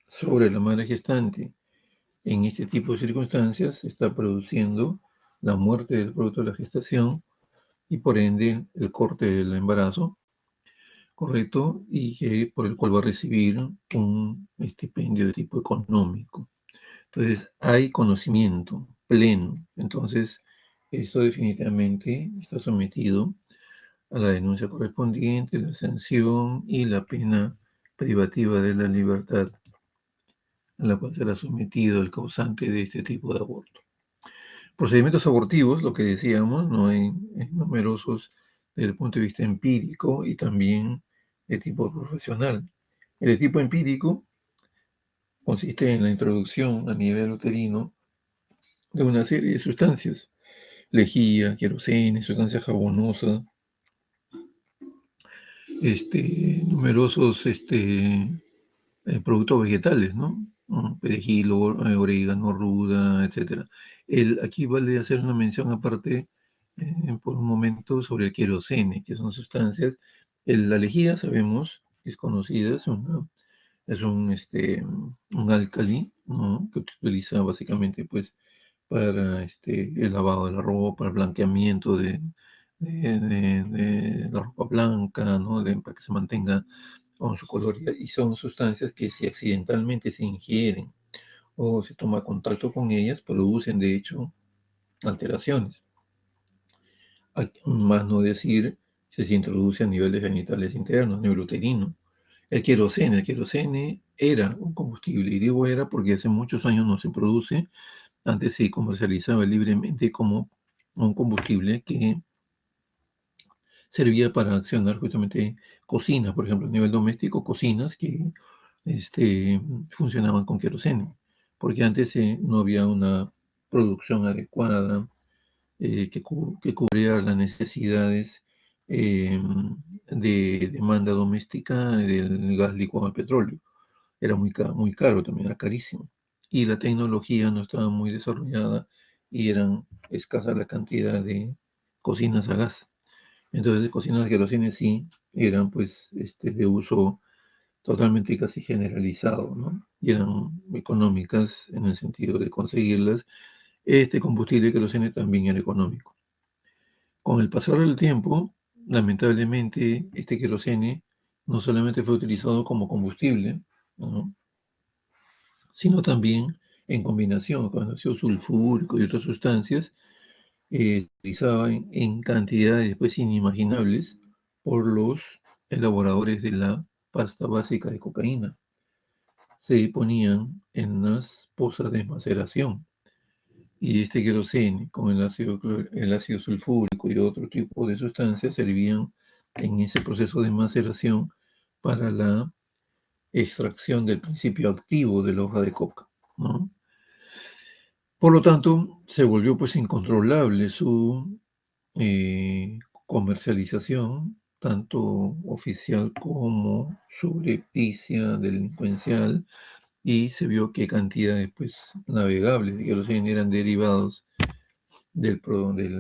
sobre la madre gestante en este tipo de circunstancias se está produciendo la muerte del producto de la gestación y por ende el corte del embarazo, correcto, y que por el cual va a recibir un estipendio de tipo económico. Entonces hay conocimiento pleno. Entonces esto definitivamente está sometido a la denuncia correspondiente, la sanción y la pena privativa de la libertad a la cual será sometido el causante de este tipo de aborto. Procedimientos abortivos, lo que decíamos, no hay numerosos desde el punto de vista empírico y también de tipo profesional. El de tipo empírico consiste en la introducción a nivel uterino de una serie de sustancias, lejía, querosene, sustancias jabonosas, numerosos productos vegetales, ¿no? Perejil, orégano, ruda, etcétera. Aquí vale hacer una mención aparte por un momento sobre el querosene, que son sustancias. La lejía, sabemos, es conocida, es un álcali, ¿no? Que se utiliza básicamente pues para el lavado de la ropa, el blanqueamiento de la ropa blanca, ¿no? Para que se mantenga con su color, y son sustancias que si accidentalmente se ingieren o se toma contacto con ellas, producen de hecho alteraciones. Más no decir si se introduce a nivel de genitales internos, a nivel uterino. El querosene era un combustible, y digo era porque hace muchos años no se produce. Antes se comercializaba libremente como un combustible que servía para accionar justamente cocinas, por ejemplo, a nivel doméstico, cocinas que funcionaban con queroseno, porque antes no había una producción adecuada que cubría las necesidades eh, de demanda doméstica del gas licuado al petróleo. Era muy caro también, era carísimo. Y la tecnología no estaba muy desarrollada y eran escasa la cantidad de cocinas a gas. Entonces, cocinas de querosene sí eran pues de uso totalmente casi generalizado, ¿no? Y eran económicas en el sentido de conseguirlas. Este combustible de querosene también era económico. Con el pasar del tiempo, lamentablemente, este querosene no solamente fue utilizado como combustible, ¿no? Sino también en combinación con ácido sulfúrico y otras sustancias, utilizaba en cantidades pues inimaginables por los elaboradores de la pasta básica de cocaína. Se ponían en las pozas de maceración, y este querosene con el ácido sulfúrico y otro tipo de sustancias servían en ese proceso de maceración para la extracción del principio activo de la hoja de coca, ¿no? Por lo tanto, se volvió pues incontrolable su comercialización, tanto oficial como subrepticia, delincuencial, y se vio que cantidades pues navegables de queroseno eran derivados del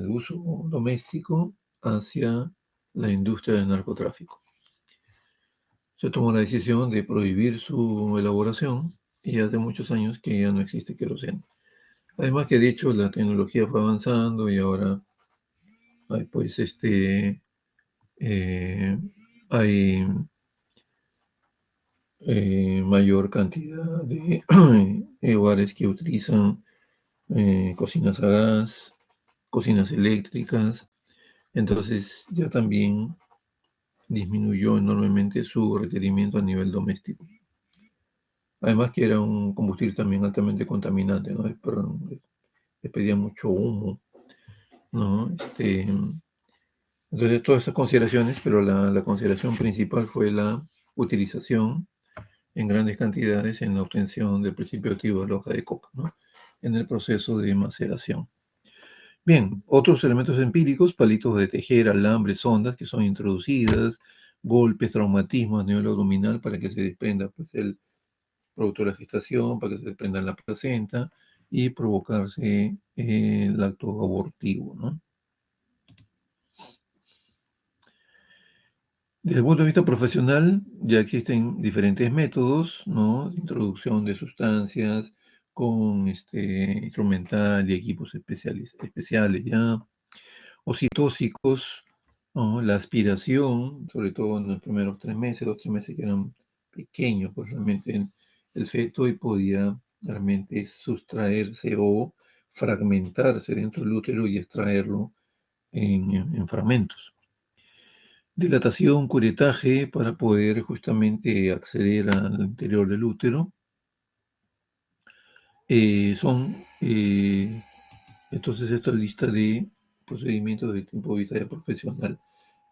uso doméstico hacia la industria del narcotráfico. Se tomó la decisión de prohibir su elaboración y hace muchos años que ya no existe queroseno. Además que de hecho la tecnología fue avanzando y ahora hay pues hay mayor cantidad de hogares que utilizan cocinas a gas, cocinas eléctricas, entonces ya también disminuyó enormemente su requerimiento a nivel doméstico. Además que era un combustible también altamente contaminante, ¿no? Despedía mucho humo, ¿no? Entonces todas esas consideraciones, pero la consideración principal fue la utilización en grandes cantidades en la obtención del principio activo de la hoja de coca, ¿no? En el proceso de maceración. Bien, otros elementos empíricos, palitos de tejer, alambres, sondas que son introducidas, golpes, traumatismos a nivel abdominal para que se desprenda pues, el producto de la gestación, para que se desprenda la placenta y provocarse el acto abortivo, ¿no? Desde el punto de vista profesional, ya existen diferentes métodos, ¿no? De introducción de sustancias con instrumental y equipos especiales ya, ocitóxicos, ¿no? La aspiración, sobre todo en los primeros 3 meses, los 3 meses que eran pequeños, pues realmente el feto y podía realmente sustraerse o fragmentarse dentro del útero y extraerlo en fragmentos. dilatación, curetaje para poder justamente acceder al interior del útero. Son entonces esta lista de procedimientos desde el punto de vista de profesional.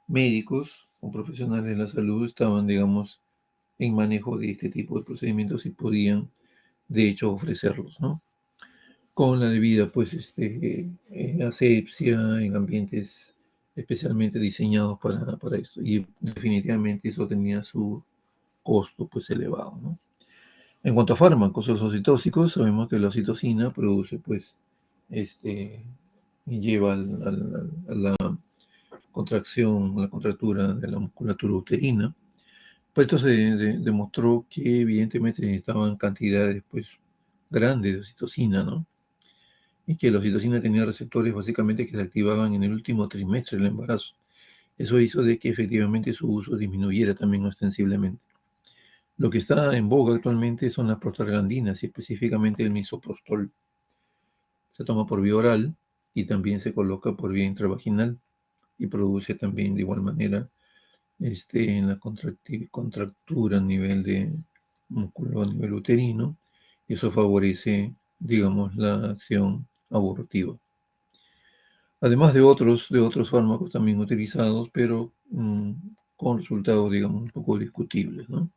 Médicos o profesionales de la salud estaban, digamos, en manejo de este tipo de procedimientos y podían, de hecho, ofrecerlos, ¿no? Con la debida, pues, asepsia en ambientes especialmente diseñados para esto. Y definitivamente eso tenía su costo, pues, elevado, ¿no? En cuanto a fármacos, los oxitóxicos, sabemos que la oxitocina produce, pues, y lleva a la contracción, a la contractura de la musculatura uterina. Pues esto demostró que evidentemente necesitaban cantidades, pues, grandes de oxitocina, ¿no? Y que la oxitocina tenía receptores básicamente que se activaban en el último trimestre del embarazo. Eso hizo de que efectivamente su uso disminuyera también ostensiblemente. Lo que está en boga actualmente son las prostaglandinas y específicamente el misoprostol. Se toma por vía oral y también se coloca por vía intravaginal y produce también de igual manera en la contractura a nivel de músculo, a nivel uterino, y eso favorece, digamos, la acción abortiva. Además de otros fármacos también utilizados, pero con resultados, digamos, un poco discutibles, ¿no?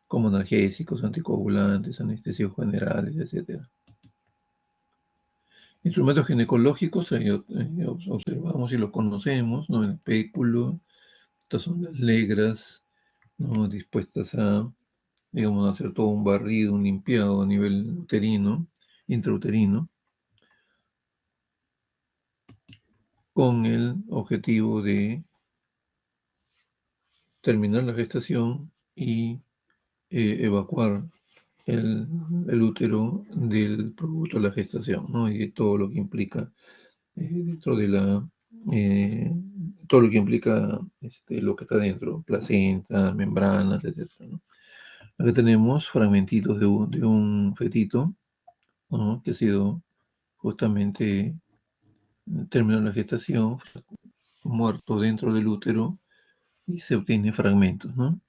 Como analgésicos, anticoagulantes, anestesios generales, etcétera. Instrumentos ginecológicos, observamos y los conocemos, ¿no? El péculo, estas son las legras, ¿no? Dispuestas a, digamos, hacer todo un barrido, un limpiado a nivel uterino, intrauterino, con el objetivo de terminar la gestación y evacuar el, el útero del producto de la gestación, ¿no? Y de todo lo que implica dentro de eh, todo lo que implica lo que está dentro, placenta, membranas, etcétera, ¿no? Acá tenemos fragmentitos de un fetito, ¿no? Que ha sido justamente terminó la gestación, muerto dentro del útero y se obtiene fragmentos, ¿no?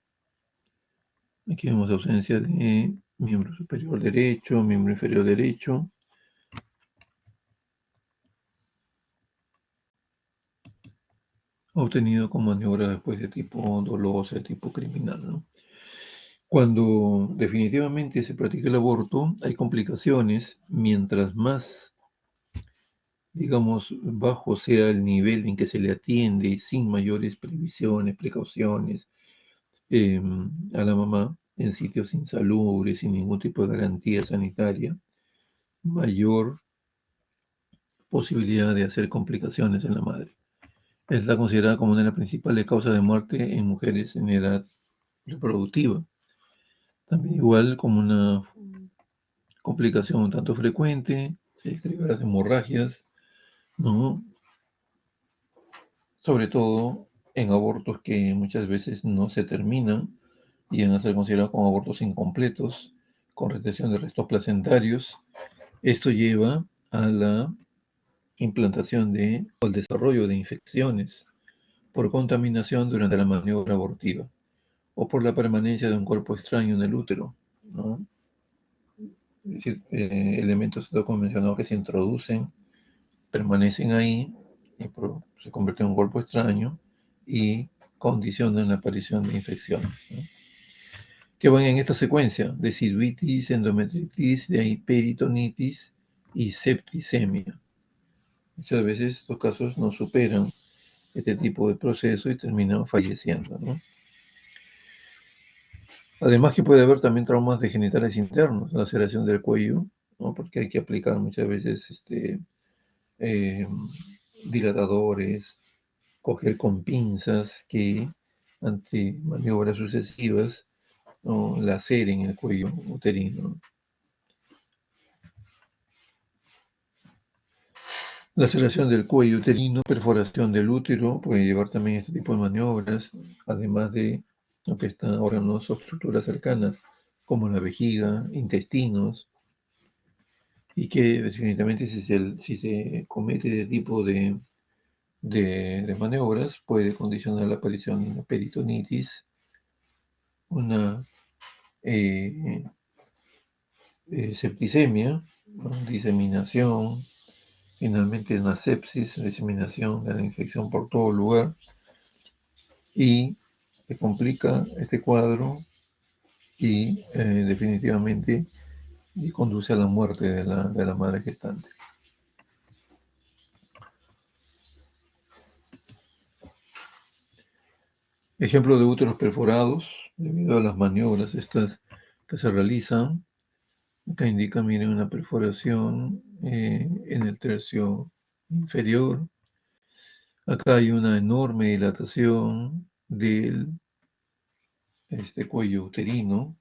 Aquí vemos ausencia de miembro superior derecho, miembro inferior derecho, obtenido con maniobras después de tipo dolosa, de tipo criminal, ¿no? Cuando definitivamente se practica el aborto, hay complicaciones. Mientras más, digamos, bajo sea el nivel en que se le atiende sin mayores previsiones, precauciones eh, a la mamá en sitios insalubres, sin ningún tipo de garantía sanitaria, mayor posibilidad de hacer complicaciones en la madre. Está considerada como una de las principales causas de muerte en mujeres en edad reproductiva. También igual como una complicación un tanto frecuente, se describen las hemorragias, ¿no? Sobre todo en abortos que muchas veces no se terminan y van a ser considerados como abortos incompletos, con retención de restos placentarios. Esto lleva a la implantación o al desarrollo de infecciones por contaminación durante la maniobra abortiva o por la permanencia de un cuerpo extraño en el útero, ¿no? Es decir, elementos convencionados que se introducen, permanecen ahí y se convierten en un cuerpo extraño y condicionan la aparición de infecciones, ¿no? Que van en esta secuencia de sinusitis, endometritis, de ahí peritonitis y septicemia. Muchas veces estos casos no superan este tipo de proceso y terminan falleciendo, ¿no? Además que puede haber también traumas de genitales internos, laceración del cuello, ¿no? Porque hay que aplicar muchas veces eh, dilatadores, coger con pinzas que ante maniobras sucesivas, ¿no? Laceren el cuello uterino. Laceración del cuello uterino, perforación del útero, puede llevar también este tipo de maniobras, además de lo que están órganos o estructuras cercanas, como la vejiga, intestinos, y que definitivamente si se comete este tipo de maniobras puede condicionar la aparición de una peritonitis, una eh, septicemia, ¿no? Diseminación, finalmente una sepsis, diseminación de la infección por todo lugar, y se complica este cuadro y definitivamente y conduce a la muerte de la madre gestante. Ejemplo de úteros perforados debido a las maniobras estas que se realizan. Acá indica, miren, una perforación en el tercio inferior. Acá hay una enorme dilatación del cuello uterino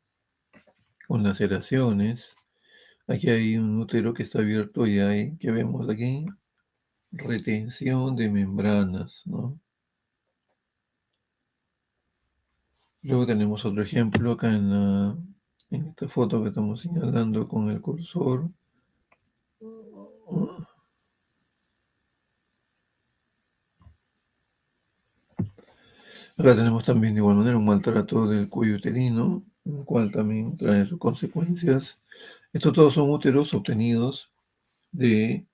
con laceraciones. Aquí hay un útero que está abierto y hay, que vemos aquí, retención de membranas, ¿no? Luego tenemos otro ejemplo acá en esta foto que estamos señalando con el cursor. Acá tenemos también de igual manera un maltrato del cuello uterino, el cual también trae sus consecuencias. Estos todos son úteros obtenidos de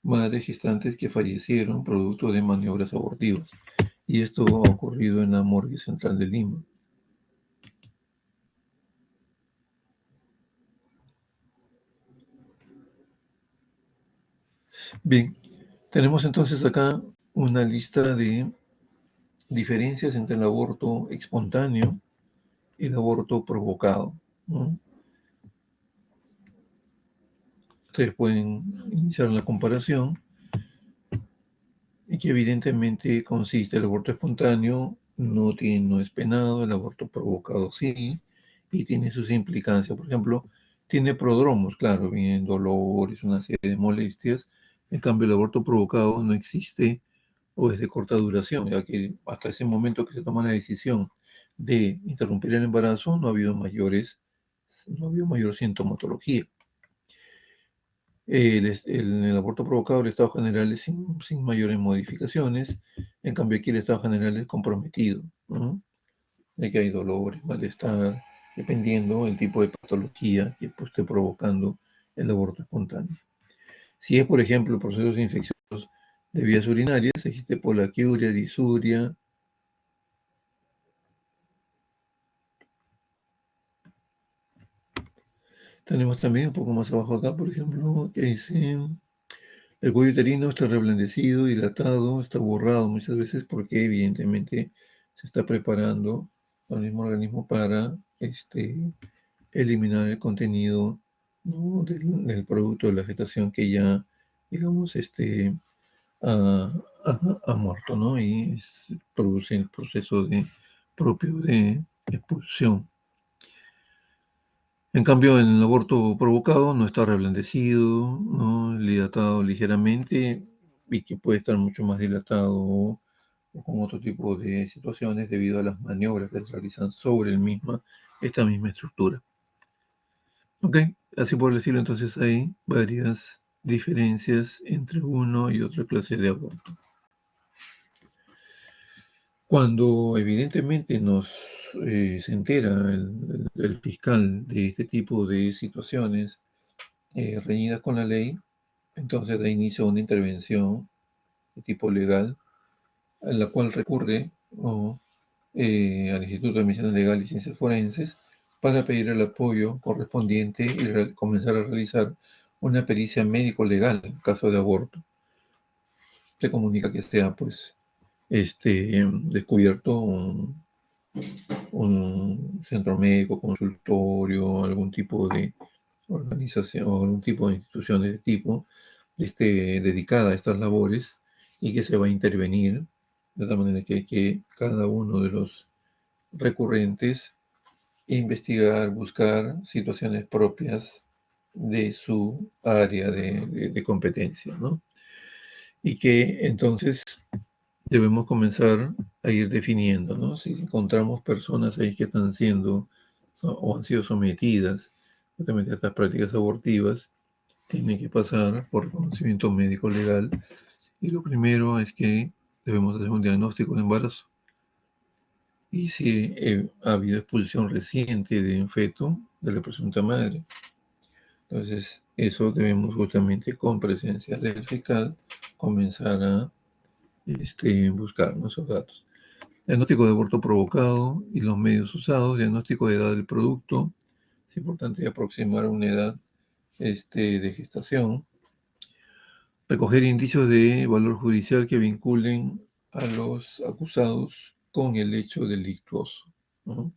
madres gestantes que fallecieron producto de maniobras abortivas. Y esto ha ocurrido en la morgue central de Lima. Bien, tenemos entonces acá una lista de diferencias entre el aborto espontáneo y el aborto provocado, ¿no? Ustedes pueden iniciar la comparación y que evidentemente consiste el aborto espontáneo no es penado, el aborto provocado sí, y tiene sus implicancias. Por ejemplo, tiene prodromos, claro, vienen dolores, una serie de molestias. En cambio, el aborto provocado no existe o es de corta duración, ya que hasta ese momento que se toma la decisión de interrumpir el embarazo no ha habido mayor sintomatología. El aborto provocado, el estado general es sin mayores modificaciones. En cambio, aquí el estado general es comprometido, ¿no? De que hay dolores, malestar, dependiendo del tipo de patología que pues, esté provocando el aborto espontáneo. Si es, por ejemplo, procesos infecciosos de vías urinarias, existe polaquiuria, disuria. Tenemos también un poco más abajo acá, por ejemplo, que dice el cuello uterino está reblandecido, dilatado, está borrado muchas veces porque evidentemente se está preparando al mismo organismo para eliminar el contenido, ¿no? del producto de la gestación que ya, digamos, ha, ha muerto, ¿no? Y produce el proceso propio de expulsión. En cambio, en el aborto provocado no está reblandecido, ¿no? Dilatado ligeramente y que puede estar mucho más dilatado o con otro tipo de situaciones debido a las maniobras que se realizan sobre esta misma estructura. Ok, así por decirlo, entonces hay varias diferencias entre uno y otra clase de aborto. Cuando evidentemente se entera el fiscal de este tipo de situaciones reñidas con la ley, entonces da inicio a una intervención de tipo legal, en la cual recurre al Instituto de Medicina Legal y Ciencias Forenses para pedir el apoyo correspondiente y comenzar a realizar una pericia médico-legal en caso de aborto. Se comunica que sea, pues, descubierto un centro médico, consultorio, algún tipo de organización o algún tipo de institución de tipo dedicada a estas labores y que se va a intervenir de tal manera que cada uno de los recurrentes investigar, buscar situaciones propias de su área de competencia, ¿no? Y que entonces debemos comenzar a ir definiendo, ¿no? Si encontramos personas ahí que están siendo o han sido sometidas justamente a estas prácticas abortivas, tienen que pasar por conocimiento médico legal. Y lo primero es que debemos hacer un diagnóstico de embarazo. Y si ha habido expulsión reciente de un feto de la presunta madre. Entonces, eso debemos justamente con presencia del fecal comenzar a buscar esos datos. Diagnóstico de aborto provocado y los medios usados, diagnóstico de edad del producto. Es importante aproximar una edad de gestación. Recoger indicios de valor judicial que vinculen a los acusados con el hecho delictuoso, ¿no?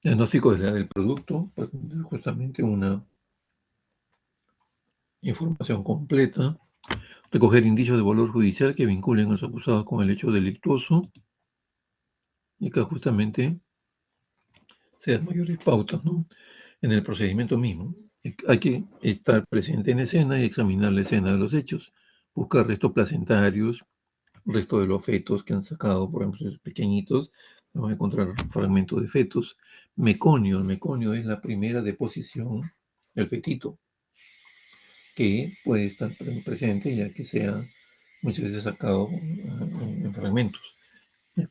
Diagnóstico de la edad del producto, para tener justamente una información completa. Recoger indicios de valor judicial que vinculen a los acusados con el hecho delictuoso. Y acá justamente se dan mayores pautas, ¿no? En el procedimiento mismo. Hay que estar presente en escena y examinar la escena de los hechos. Buscar restos placentarios, restos de los fetos que han sacado, por ejemplo, esos pequeñitos. Vamos a encontrar fragmentos de fetos. Meconio. El meconio es la primera deposición del fetito, que puede estar presente ya que sea muchas veces sacado en fragmentos.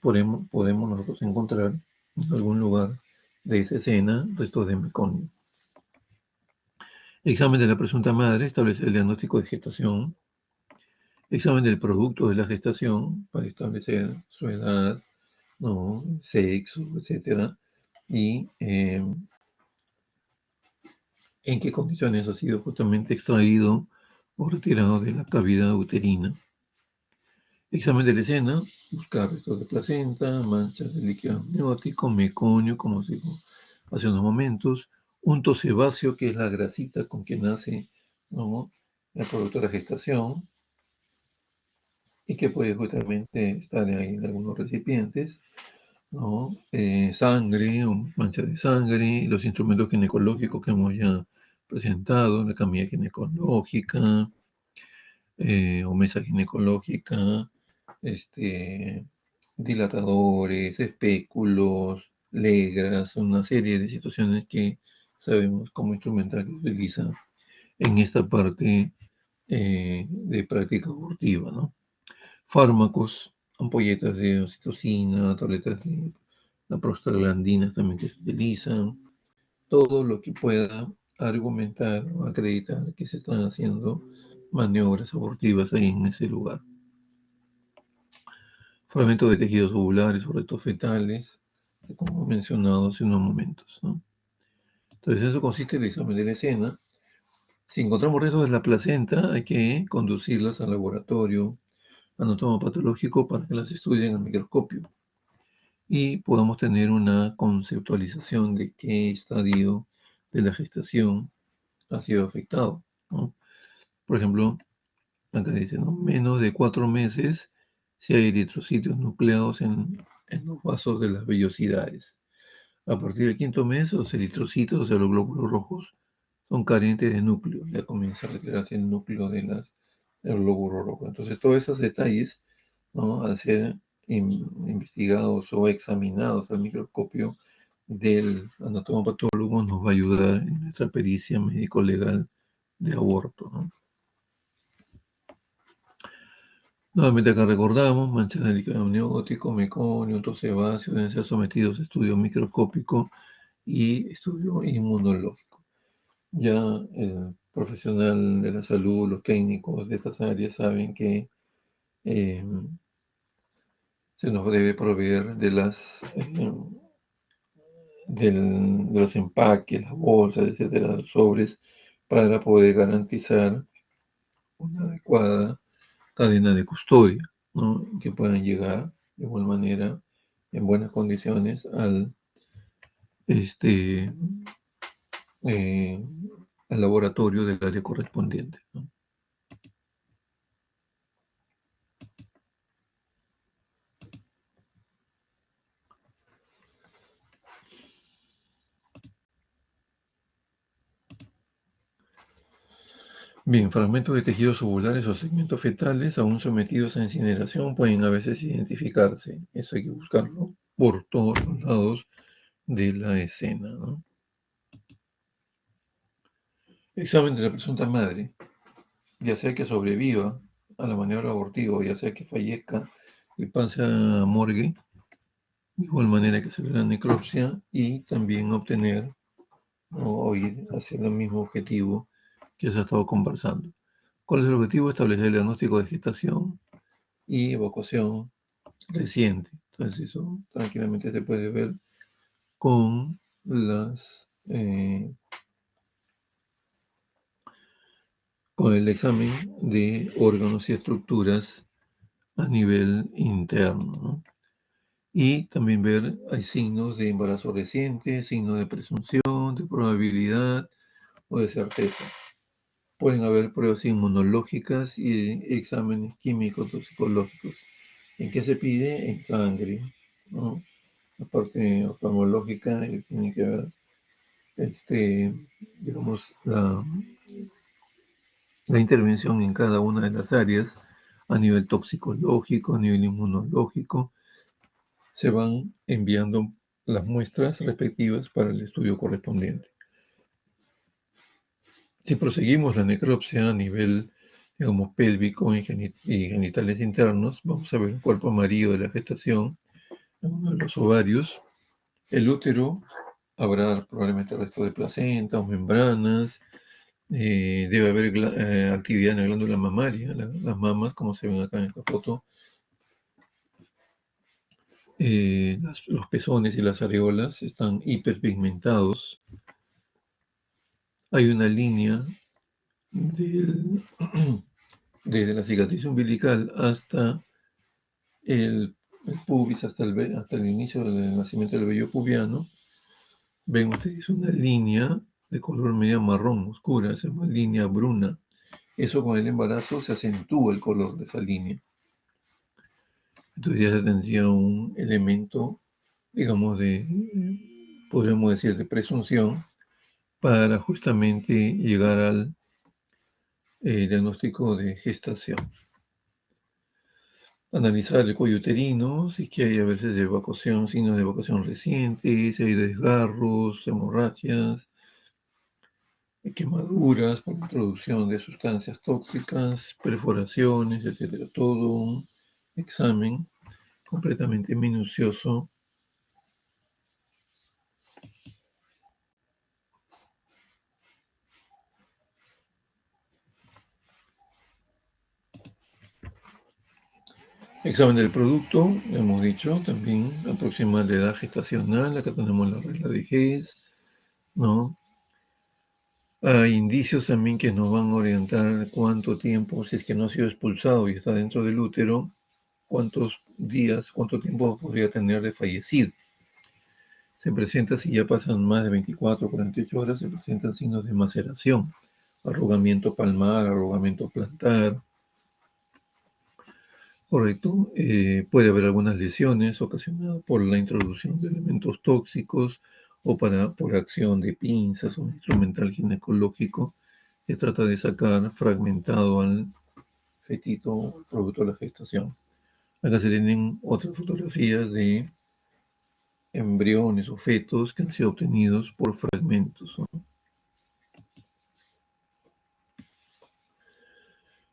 Podemos nosotros encontrar en algún lugar de esa escena restos de meconio. Examen de la presunta madre, establecer el diagnóstico de gestación. Examen del producto de la gestación para establecer su edad, ¿no? Sexo, etcétera, y en qué condiciones ha sido justamente extraído o retirado de la cavidad uterina. Examen de la escena, buscar restos de placenta, manchas de líquido amniótico, meconio, como se dijo hace unos momentos, unto sebáceo, que es la grasita con que nace, ¿no?, el producto de la gestación, y que puede justamente estar ahí en algunos recipientes, ¿no? Sangre, o mancha de sangre, los instrumentos ginecológicos que hemos ya presentado, la camilla ginecológica, o mesa ginecológica, dilatadores, espéculos, legras, una serie de situaciones que sabemos como instrumental que utiliza en esta parte de práctica abortiva, ¿no? Fármacos, ampolletas de oxitocina, tabletas de la prostaglandina también que se utilizan, todo lo que pueda argumentar o acreditar que se están haciendo maniobras abortivas ahí en ese lugar. Fragmentos de tejidos ovulares o restos fetales, como mencionado hace unos momentos, ¿no? Entonces, eso consiste en el examen de la escena. Si encontramos restos de la placenta, hay que conducirlas al laboratorio anatomopatológico para que las estudien al microscopio y podamos tener una conceptualización de qué estadio de la gestación ha sido afectado, ¿no? Por ejemplo, acá dice, ¿no?, menos de 4 meses si hay eritrocitos nucleados en los vasos de las vellosidades. A partir del quinto mes, los eritrocitos, o sea, los glóbulos rojos, son carentes de núcleo. Ya comienza a retirarse el núcleo del glóbulo rojo. Entonces, todos esos detalles, ¿no?, al ser investigados o examinados al microscopio del anatomopatólogo, nos va a ayudar en nuestra pericia médico-legal de aborto, ¿no? Nuevamente acá recordamos, manchas de líquido amniótico, meconio, unto sebáceo deben ser sometidos a estudio microscópico y estudio inmunológico. Ya el profesional de la salud, los técnicos de estas áreas saben que eh, se nos debe proveer de los empaques, las bolsas, etcétera, los sobres, para poder garantizar una adecuada cadena de custodia, ¿no?, que puedan llegar de igual manera en buenas condiciones este, eh, al laboratorio del área correspondiente, ¿no? Bien, fragmentos de tejidos ovulares o segmentos fetales aún sometidos a incineración pueden a veces identificarse. Eso hay que buscarlo por todos los lados de la escena, ¿no? Examen de la presunta madre, ya sea que sobreviva a la maniobra abortiva o ya sea que fallezca y pase a morgue, de igual manera que hacer la necropsia y también obtener o ir hacia el mismo objetivo que se ha estado conversando. ¿Cuál es el objetivo? Establecer el diagnóstico de gestación y evacuación reciente. Entonces eso tranquilamente se puede ver con con el examen de órganos y estructuras a nivel interno, ¿no? Y también ver, hay signos de embarazo reciente, signos de presunción, de probabilidad o de certeza. Pueden haber pruebas inmunológicas y exámenes químicos toxicológicos. ¿En qué se pide? En sangre, ¿no? La parte oftalmológica tiene que ver, digamos, la intervención en cada una de las áreas a nivel toxicológico, a nivel inmunológico. Se van enviando las muestras respectivas para el estudio correspondiente. Si proseguimos la necropsia a nivel, digamos, pélvico y genitales internos, vamos a ver el cuerpo amarillo de la gestación, uno de los ovarios, el útero, habrá probablemente resto de placenta o membranas, debe haber actividad en la glándula mamaria, las mamas, como se ven acá en esta foto, los pezones y las areolas están hiperpigmentados. Hay una línea del, desde la cicatriz umbilical hasta el pubis, hasta el inicio del nacimiento del vello pubiano. Ven ustedes una línea de color medio marrón oscura, se llama línea bruna. Eso con el embarazo se acentúa el color de esa línea. Entonces ya se tendría un elemento, digamos, podríamos decir, de presunción para justamente llegar al diagnóstico de gestación. Analizar el cuello uterino, si es que hay a veces de evacuación, signos de evacuación recientes, si hay desgarros, hemorragias, quemaduras por introducción de sustancias tóxicas, perforaciones, etcétera. Todo un examen completamente minucioso. Examen del producto, hemos dicho, también aproximar la edad gestacional, acá tenemos la regla de Hess, ¿no? Hay indicios también que nos van a orientar cuánto tiempo, si es que no ha sido expulsado y está dentro del útero, cuántos días, cuánto tiempo podría tener de fallecido. Se presenta, si ya pasan más de 24 o 48 horas, se presentan signos de maceración, arrugamiento palmar, arrugamiento plantar, correcto. Puede haber algunas lesiones ocasionadas por la introducción de elementos tóxicos o por acción de pinzas o instrumental ginecológico que trata de sacar fragmentado al fetito producto de la gestación. Acá se tienen otras fotografías de embriones o fetos que han sido obtenidos por fragmentos, ¿no?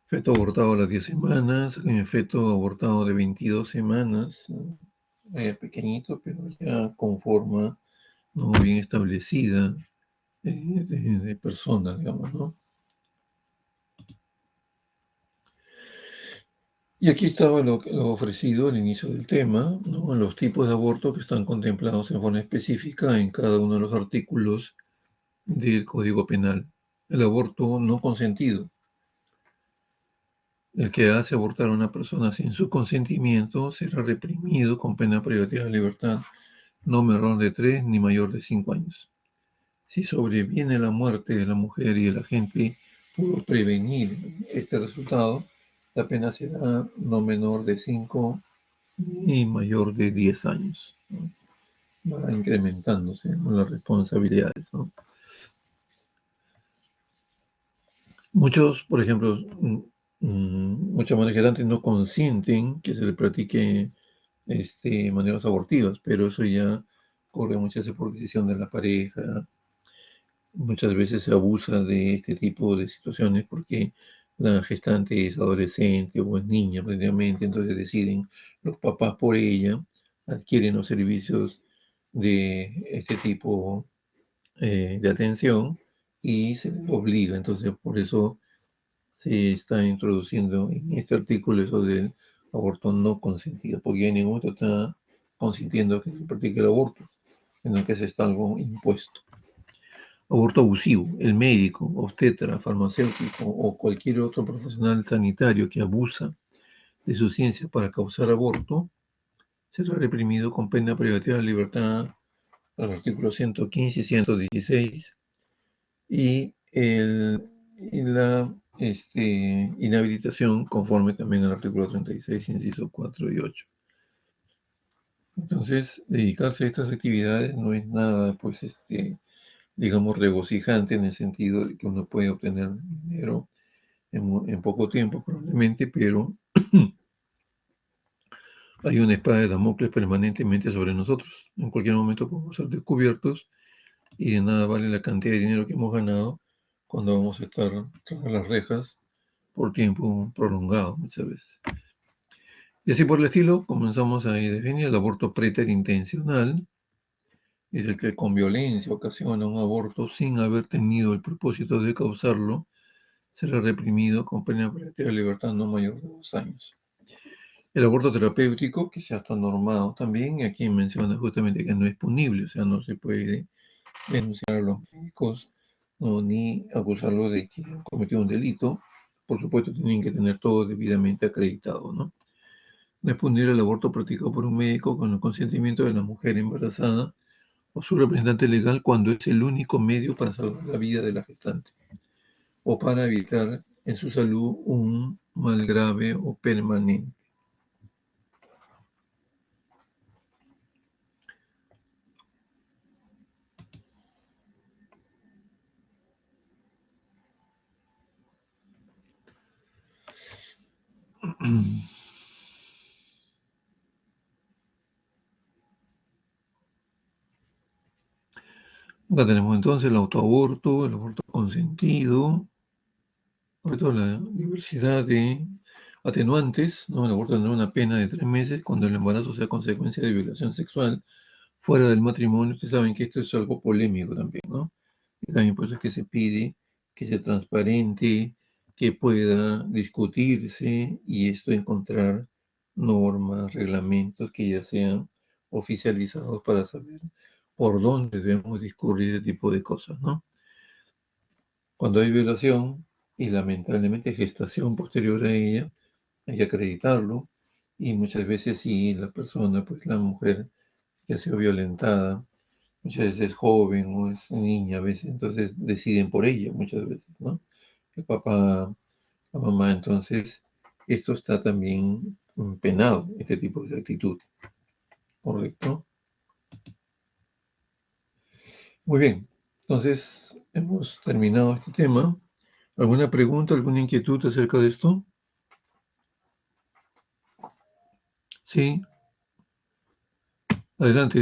Feto abortado a las 10 semanas, feto abortado de 22 semanas, ¿no? Pequeñito, pero ya con forma no bien establecida de personas, digamos, ¿no? Y aquí estaba lo ofrecido al inicio del tema, ¿no? Los tipos de aborto que están contemplados en forma específica en cada uno de los artículos del Código Penal. El aborto no consentido. El que hace abortar a una persona sin su consentimiento será reprimido con pena privativa de libertad no menor de 3 ni mayor de 5 años. Si sobreviene la muerte de la mujer y el agente pudo prevenir este resultado, la pena será no menor de 5 ni mayor de 10 años, ¿no? Va incrementándose, ¿no?, las responsabilidades, ¿no? Muchos, por ejemplo, muchos manifestantes no consienten que se le practique maneras abortivas, pero eso ya corre muchas veces por decisión de la pareja, muchas veces se abusa de este tipo de situaciones porque la gestante es adolescente o es niña prácticamente, entonces deciden los papás por ella, adquieren los servicios de este tipo de atención y se les obliga. Entonces, por eso se está introduciendo en este artículo eso del aborto no consentido, porque en ningún momento está consintiendo que se practique el aborto, sino que es algo impuesto. Aborto abusivo, el médico, obstetra, farmacéutico o cualquier otro profesional sanitario que abusa de su ciencia para causar aborto será reprimido con pena privativa de libertad al artículo 115 y 116 y, y la inhabilitación conforme también al artículo 36, inciso 4 y 8. Entonces, dedicarse a estas actividades no es nada, pues, digamos, regocijante en el sentido de que uno puede obtener dinero en poco tiempo probablemente, pero hay una espada de Damocles permanentemente sobre nosotros. En cualquier momento podemos ser descubiertos y de nada vale la cantidad de dinero que hemos ganado cuando vamos a estar tras las rejas por tiempo prolongado muchas veces. Y así por el estilo, comenzamos a definir el aborto preterintencional, es el que con violencia ocasiona un aborto sin haber tenido el propósito de causarlo, será reprimido con pena privativa de libertad no mayor de 2 años. El aborto terapéutico, que ya está normado también, y aquí menciona justamente que no es punible, o sea, no se puede denunciar a los médicos no, ni acusarlos de que han cometido un delito. Por supuesto, tienen que tener todo debidamente acreditado, ¿no? No es punible el aborto practicado por un médico con el consentimiento de la mujer embarazada o su representante legal cuando es el único medio para salvar la vida de la gestante o para evitar en su salud un mal grave o permanente. Acá tenemos entonces el autoaborto, el aborto consentido, sobre todo la diversidad de atenuantes, ¿no? El aborto tendrá una pena de 3 meses cuando el embarazo sea consecuencia de violación sexual fuera del matrimonio. Ustedes saben que esto es algo polémico también, ¿no? Y también por eso es que se pide que sea transparente, que pueda discutirse y esto encontrar normas, reglamentos que ya sean oficializados para saber por dónde debemos discurrir ese tipo de cosas, ¿no? Cuando hay violación y lamentablemente gestación posterior a ella, hay que acreditarlo y muchas veces si la persona, pues la mujer que ha sido violentada, muchas veces es joven o es niña a veces, entonces deciden por ella muchas veces, ¿no? El papá, la mamá, entonces esto está también penado, este tipo de actitud, ¿correcto? Muy bien, entonces hemos terminado este tema. ¿Alguna pregunta, alguna inquietud acerca de esto? Sí, adelante,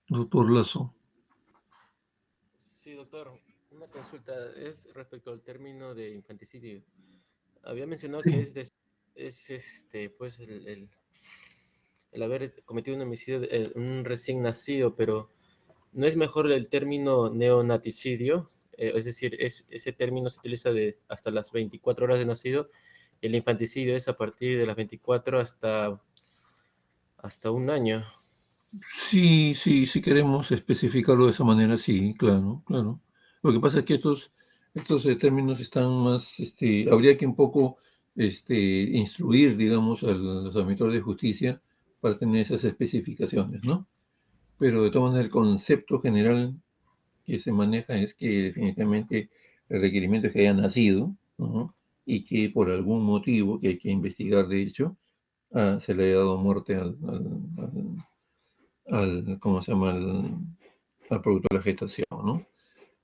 doctor Lazo. Sí, doctor, una consulta es respecto al término de infanticidio. Había mencionado que Sí. es pues el haber cometido un homicidio de un recién nacido, pero ¿no es mejor el término neonaticidio? Es decir, ese término se utiliza de hasta las 24 horas de nacido, y el infanticidio es a partir de las 24 hasta un año. Sí, sí, si queremos especificarlo de esa manera, sí, claro, claro. Lo que pasa es que estos términos están más, habría que un poco instruir, digamos, a los administradores de justicia para tener esas especificaciones, ¿no? Pero de todas maneras el concepto general que se maneja es que definitivamente el requerimiento es que haya nacido, ¿no? Y que por algún motivo que hay que investigar, de hecho, se le haya dado muerte ¿cómo se llama? Al producto de la gestación, ¿no?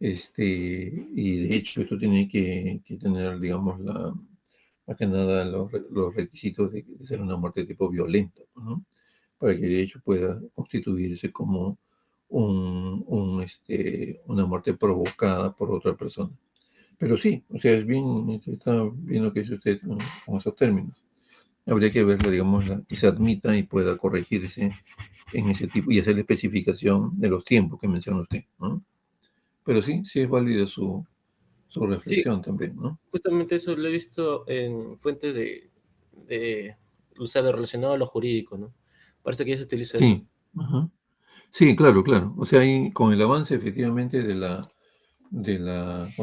Y de hecho esto tiene que tener, digamos, más que nada los requisitos de ser una muerte tipo violenta, ¿no? Para que de hecho pueda constituirse como una muerte provocada por otra persona. Pero sí, o sea, está bien lo que dice usted con esos términos. Habría que verlo, digamos, que se admita y pueda corregirse en ese tipo y hacer la especificación de los tiempos que menciona usted, ¿no? Pero sí, sí es válida su Sí, reflexión también, ¿no? justamente eso lo he visto en fuentes usado relacionado a lo jurídico, ¿no? Parece que ya se utiliza eso. Sí, ajá. Sí, claro, claro. O sea, ahí con el avance efectivamente con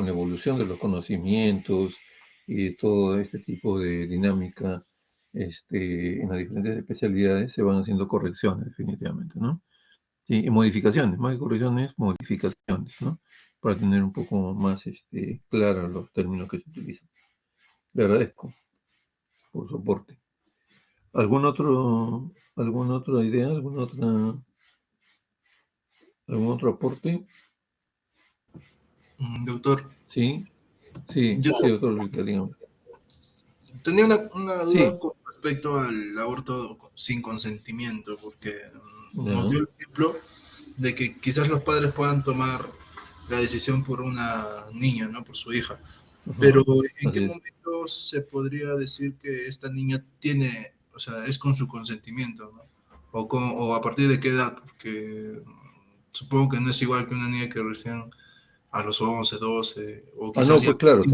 la evolución de los conocimientos y todo este tipo de dinámica en las diferentes especialidades se van haciendo correcciones definitivamente, ¿no? Sí, y modificaciones, más que correcciones, modificaciones, ¿no? Para tener un poco más claros los términos que se utilizan. Le agradezco por su aporte. ¿Alguna otra idea? ¿Algún otro aporte? Doctor, Sí, sí, yo sí, doctor Luis, dígame. tenía una duda Sí, con respecto al aborto sin consentimiento, porque nos dio ya, el ejemplo de que quizás los padres puedan tomar la decisión por una niña, ¿no? Por su hija. Pero ajá, ¿en qué así es. momento se podría decir que esta niña tiene, o sea, es con su consentimiento, ¿no? O a partir de qué edad, porque supongo que no es igual que una niña que recién a los 11, 12, o Ah, quizás no, ya pues claro, 15.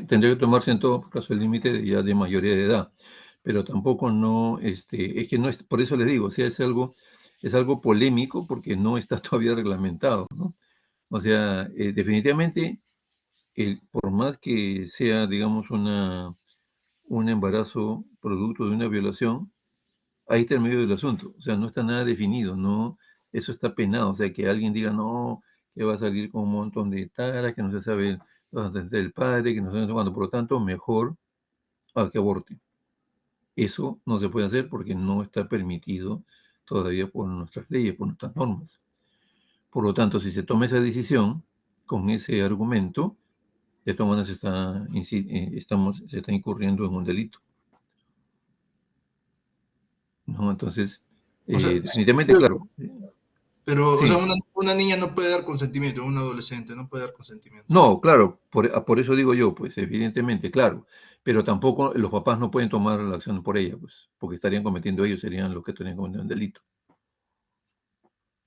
tendría que tomarse en todo caso el límite ya de mayoría de edad, pero tampoco no, es que no es, por eso les digo, o sea, es algo polémico porque no está todavía reglamentado, ¿no? O sea, definitivamente, por más que sea, digamos, un embarazo producto de una violación, ahí está el medio del asunto, o sea, no está nada definido, no, eso está penado, o sea, que alguien diga, no, que va a salir con un montón de taras, que no se sabe los antecedentes del padre, que no se sabe cuándo, por lo tanto, mejor a que aborte. Eso no se puede hacer porque no está permitido todavía por nuestras leyes, por nuestras normas. Por lo tanto, si se toma esa decisión con ese argumento, de todas maneras se está incurriendo en un delito, ¿no? Entonces, O sea, sí, definitivamente, claro, pero, o sea, sí. una niña no puede dar consentimiento, un adolescente no puede dar consentimiento. No, claro, por eso digo yo, pues evidentemente, claro, pero tampoco los papás no pueden tomar la acción por ella, pues, porque estarían cometiendo ellos, serían los que estarían cometiendo el delito.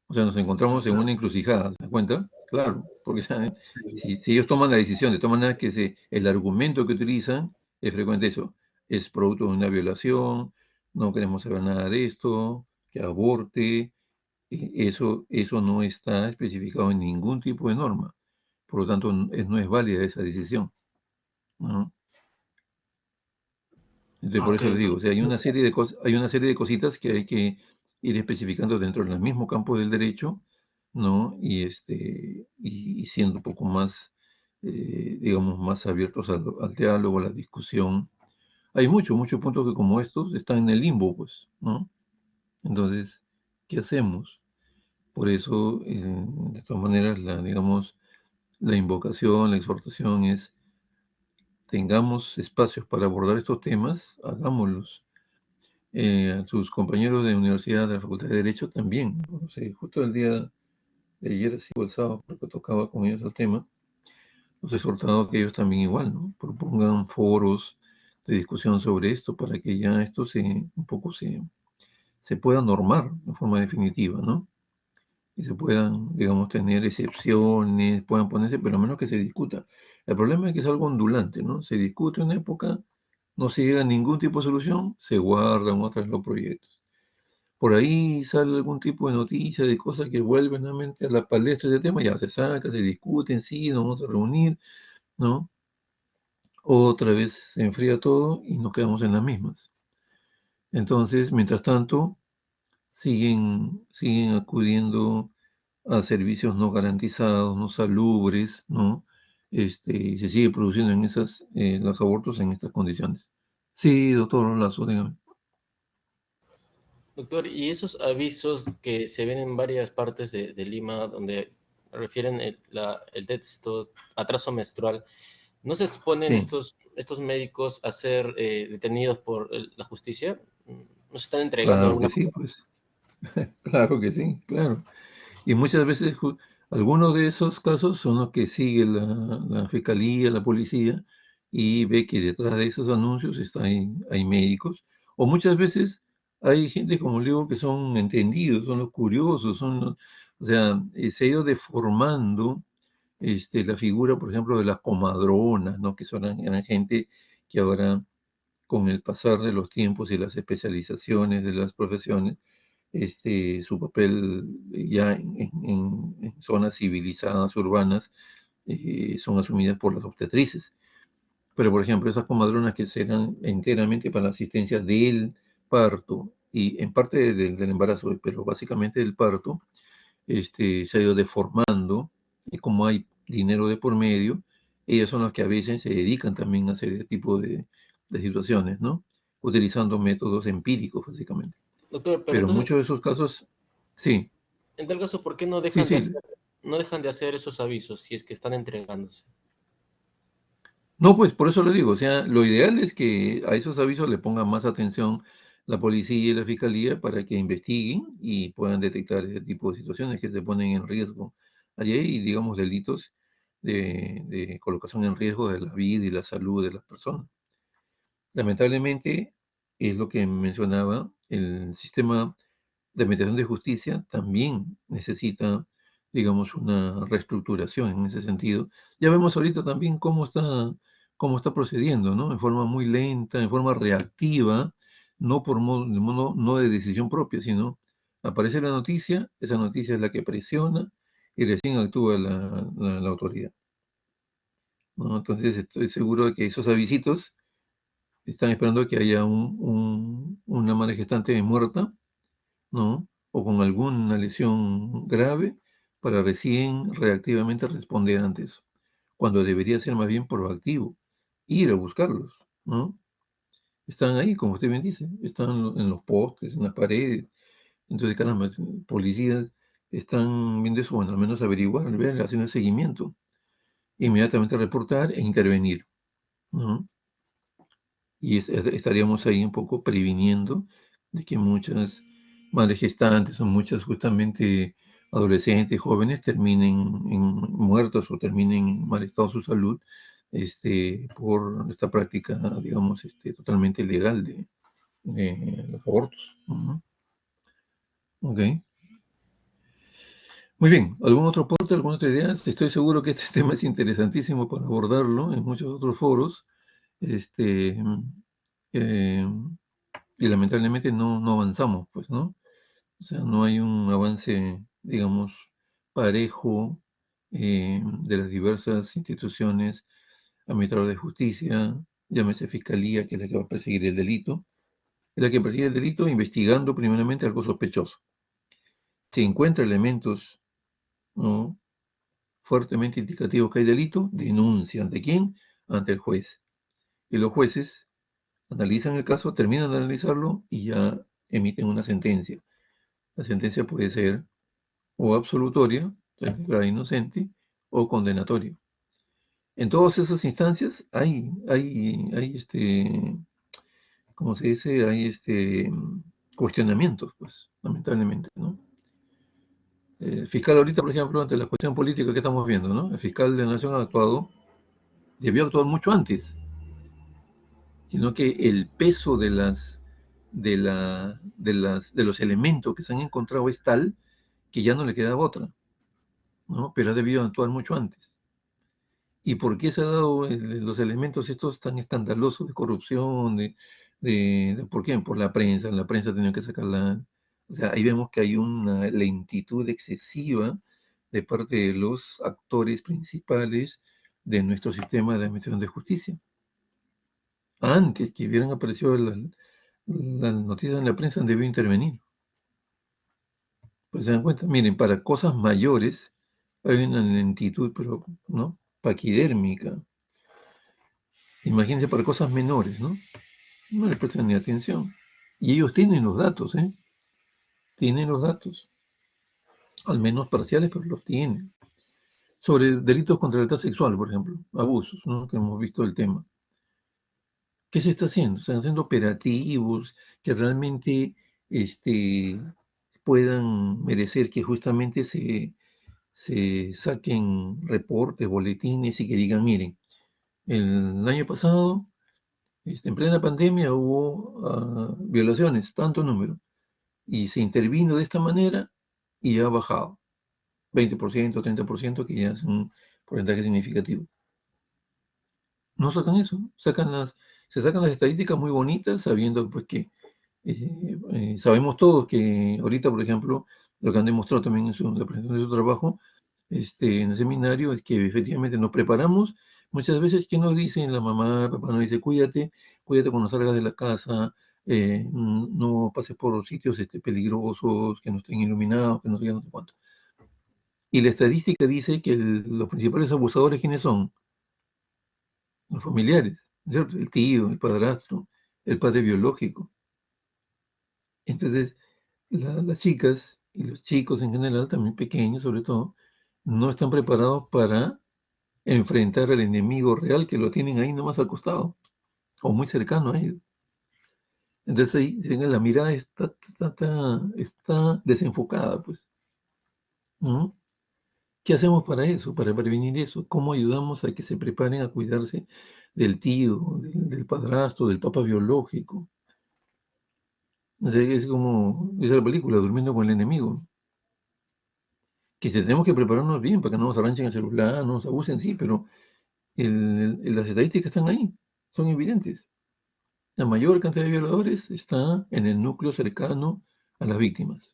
O sea, nos Ah, encontramos en claro. una encrucijada, ¿se da cuenta? Claro, porque ¿saben? Sí, sí. Si ellos toman la decisión, de todas maneras el argumento que utilizan es frecuente eso, es producto de una violación, no queremos saber nada de esto, que aborte, eso no está especificado en ningún tipo de norma, por lo tanto no es válida esa decisión, ¿no? Entonces, Ah, por ok, eso le digo, o sea, doctor. hay una serie de cositas que hay que ir especificando dentro del mismo campo del derecho, ¿no? Y siendo un poco más, digamos, más abiertos al diálogo, a la discusión. Hay muchos puntos que como estos están en el limbo, pues, ¿no? Entonces, ¿qué hacemos? Por eso, de todas maneras, digamos, la invocación, la exhortación es, tengamos espacios para abordar estos temas, hagámoslos. A sus compañeros de universidad de la Facultad de Derecho también. No sé, justo el día de ayer, sí, o el sábado, creo que tocaba con ellos el tema. Los he exhortado a que ellos también igual, ¿no? Propongan foros de discusión sobre esto para que ya esto un poco se pueda normar de forma definitiva, ¿no? Y se puedan, digamos, tener excepciones, puedan ponerse, pero a menos que se discuta. El problema es que es algo ondulante, ¿no? Se discute una época, no se llega a ningún tipo de solución, se guardan otras los proyectos. Por ahí sale algún tipo de noticia de cosas que vuelven nuevamente a la palestra de tema, ya se saca, se discuten, sí, nos vamos a reunir, ¿no? Otra vez se enfría todo y nos quedamos en las mismas. Entonces, mientras tanto, siguen acudiendo a servicios no garantizados, no salubres, ¿no? Y se sigue produciendo los abortos en estas condiciones. Sí, doctor Lazo, dígame. Doctor, y esos avisos que se ven en varias partes de Lima, donde refieren el texto atraso menstrual, ¿no se exponen Sí, estos médicos a ser detenidos por la justicia? ¿No se están entregando claro que alguna sí, prueba? pues, claro que sí, claro. Y muchas veces algunos de esos casos son los que sigue la fiscalía, la policía, y ve que detrás de esos anuncios hay médicos. O muchas veces hay gente, como le digo, que son entendidos, son los curiosos, o sea, se ha ido deformando la figura, por ejemplo, de las comadronas, ¿no? Que eran gente que ahora, con el pasar de los tiempos y las especializaciones de las profesiones, su papel ya en zonas civilizadas, urbanas, son asumidas por las obstetrices. Pero, por ejemplo, esas comadronas que serán enteramente para la asistencia del parto y en parte del embarazo, pero básicamente del parto, se ha ido deformando y como hay dinero de por medio, ellas son las que a veces se dedican también a hacer ese tipo de situaciones, ¿no? Utilizando métodos empíricos, básicamente. Doctor, pero Pero entonces, muchos de esos casos, sí, en tal caso, ¿por qué no sí, dejan de sí. hacer, no dejan de hacer esos avisos si es que están entregándose? No, pues por eso le digo, o sea, lo ideal es que a esos avisos le pongan más atención la policía y la fiscalía para que investiguen y puedan detectar ese tipo de situaciones que se ponen en riesgo. Allí hay, digamos, delitos de colocación en riesgo de la vida y la salud de las personas. Lamentablemente, es lo que mencionaba, el sistema de administración de justicia también necesita, digamos, una reestructuración en ese sentido. Ya vemos ahorita también cómo está procediendo, ¿no? En forma muy lenta, en forma reactiva, no por modo, no de decisión propia, sino aparece la noticia, esa noticia es la que presiona y recién actúa la autoridad, ¿no? Entonces estoy seguro de que esos avisitos están esperando que haya una madre gestante muerta, ¿no? O con alguna lesión grave para recién reactivamente responder ante eso, cuando debería ser más bien proactivo, ir a buscarlos, ¿no? Están ahí, como usted bien dice, están en los postes, en las paredes, entonces, caramba, policías están viendo eso, bueno, al menos averiguar, ver, hacer un seguimiento, inmediatamente reportar e intervenir, ¿no? Y estaríamos ahí un poco previniendo de que muchas madres gestantes o muchas justamente adolescentes, jóvenes terminen muertos o terminen en mal estado de su salud por esta práctica, digamos, totalmente ilegal de los abortos. Ujú. Ok. Muy bien. ¿Algún otro aporte, alguna otra idea? Estoy seguro que este tema es interesantísimo para abordarlo en muchos otros foros. Este, eh, y lamentablemente no avanzamos, pues, ¿no? O sea, no hay un avance, digamos, parejo de las diversas instituciones administradoras de justicia, llámese fiscalía, que es la que va a perseguir el delito, es la que persigue el delito investigando primeramente algo sospechoso. Si encuentra elementos, ¿no?, fuertemente indicativos que hay delito, denuncia. ¿Ante quién? Ante el juez. Y los jueces analizan el caso, terminan de analizarlo y ya emiten una sentencia. La sentencia puede ser o absolutoria, declarada inocente, o condenatoria. En todas esas instancias hay ¿cómo se dice? Hay cuestionamientos, pues, lamentablemente, ¿no? El fiscal ahorita, por ejemplo, ante la cuestión política que estamos viendo, ¿no? El fiscal de la Nación ha actuado, debió actuar mucho antes, sino que el peso de los elementos que se han encontrado es tal que ya no le queda otra, ¿no? Pero ha debido actuar mucho antes. ¿Y por qué se han dado los elementos estos tan escandalosos de corrupción? ¿Por qué? Por la prensa ha tenido que sacarla. O sea, ahí vemos que hay una lentitud excesiva de parte de los actores principales de nuestro sistema de administración de justicia. Antes que hubieran aparecido las noticias en la prensa, han debido intervenir. Pues se dan cuenta, miren, para cosas mayores hay una lentitud, pero, ¿no? Paquidérmica. Imagínense para cosas menores, ¿no? No le prestan ni atención. Y ellos tienen los datos, ¿eh? Tienen los datos, al menos parciales, pero los tienen. Sobre delitos contra la libertad sexual, por ejemplo, abusos, ¿no? Que hemos visto el tema. ¿Qué se está haciendo? Están haciendo operativos que realmente puedan merecer que justamente se saquen reportes, boletines y que digan, miren, el año pasado, en plena pandemia, hubo violaciones, tanto número, y se intervino de esta manera y ha bajado 20%, 30%, que ya es un porcentaje significativo. No sacan eso, se sacan las estadísticas muy bonitas, sabiendo pues que sabemos todos que ahorita, por ejemplo, lo que han demostrado también en la presentación de su trabajo, en el seminario, es que efectivamente nos preparamos. Muchas veces, ¿qué nos dicen la mamá, el papá? Nos dice, cuídate cuando salgas de la casa, no pases por sitios peligrosos, que no estén iluminados, que no sé qué, no sé cuánto. Y la estadística dice que los principales abusadores, ¿quiénes son? Los familiares, ¿cierto? El tío, el padrastro, el padre biológico. Entonces, las chicas y los chicos en general, también pequeños sobre todo, no están preparados para enfrentar al enemigo real que lo tienen ahí nomás al costado o muy cercano a ellos. Entonces ahí la mirada está desenfocada, pues. ¿Mm? ¿Qué hacemos para eso, para prevenir eso? ¿Cómo ayudamos a que se preparen a cuidarse del tío, del padrastro, del papá biológico? O sea, es como esa la película, Durmiendo con el enemigo. Que tenemos que prepararnos bien para que no nos arranchen el celular, no nos abusen, sí, pero las estadísticas están ahí, son evidentes. La mayor cantidad de violadores está en el núcleo cercano a las víctimas.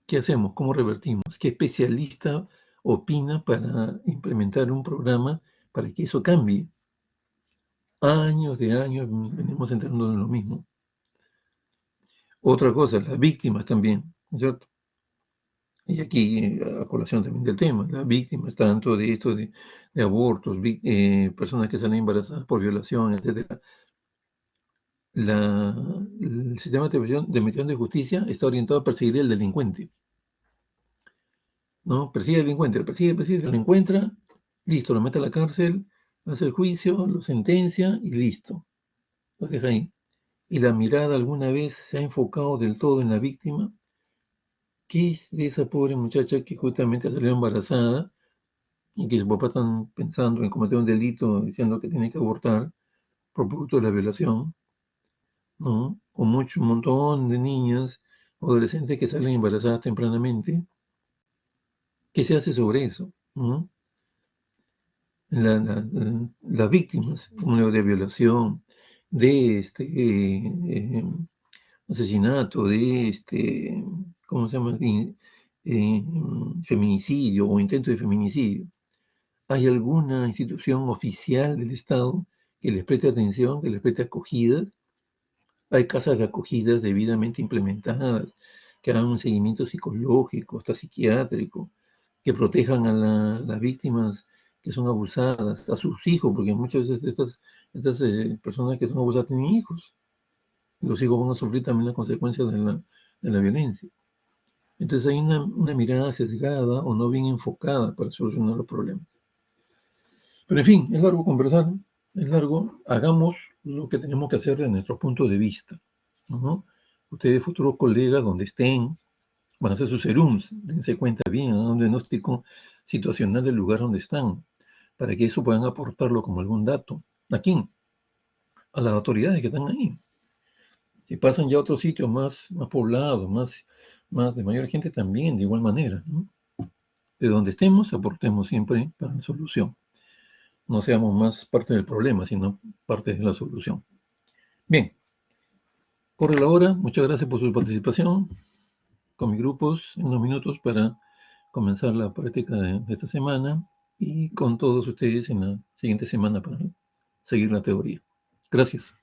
¿Qué hacemos? ¿Cómo revertimos? ¿Qué especialista opina para implementar un programa para que eso cambie? Años de años venimos entrando en lo mismo. Otra cosa, las víctimas también, ¿cierto? Y aquí, a colación también del tema, las víctimas tanto de esto de abortos, personas que salen embarazadas por violación, etc. El sistema de administración de justicia está orientado a perseguir al delincuente, ¿no? Persigue al delincuente, lo persigue, se lo encuentra, listo, lo mete a la cárcel, hace el juicio, lo sentencia y listo, lo deja ahí. Y la mirada alguna vez se ha enfocado del todo en la víctima. ¿Qué es de esa pobre muchacha que justamente ha salido embarazada y que sus papás están pensando en cometer un delito diciendo que tiene que abortar por producto de la violación, ¿no? O un montón de niñas o adolescentes que salen embarazadas tempranamente? ¿Qué se hace sobre eso? ¿No? Las víctimas, como digo, de violación, de asesinato, de ¿cómo se llama? Eh, Feminicidio o intento de feminicidio. ¿Hay alguna institución oficial del Estado que les preste atención, que les preste acogida? Hay casas de acogida debidamente implementadas, que hagan un seguimiento psicológico, hasta psiquiátrico, que protejan a las víctimas que son abusadas, a sus hijos, porque muchas veces estas personas que son abusadas tienen hijos. Los hijos van a sufrir también las consecuencias de la violencia. Entonces hay una mirada sesgada o no bien enfocada para solucionar los problemas. Pero en fin, es largo conversar, es largo. Hagamos lo que tenemos que hacer de nuestro punto de vista, ¿no? Ustedes, futuros colegas, donde estén, van a hacer sus serums, dense cuenta bien, hagan un diagnóstico situacional del lugar donde están, para que eso puedan aportarlo como algún dato. ¿A quién? A las autoridades que están ahí. Si pasan ya a otros sitios más poblados, más de mayor gente, también de igual manera, ¿no? De donde estemos, aportemos siempre para la solución. No seamos más parte del problema, sino parte de la solución. Bien, por la hora, muchas gracias por su participación con mis grupos en unos minutos para comenzar la práctica de esta semana y con todos ustedes en la siguiente semana para seguir la teoría. Gracias.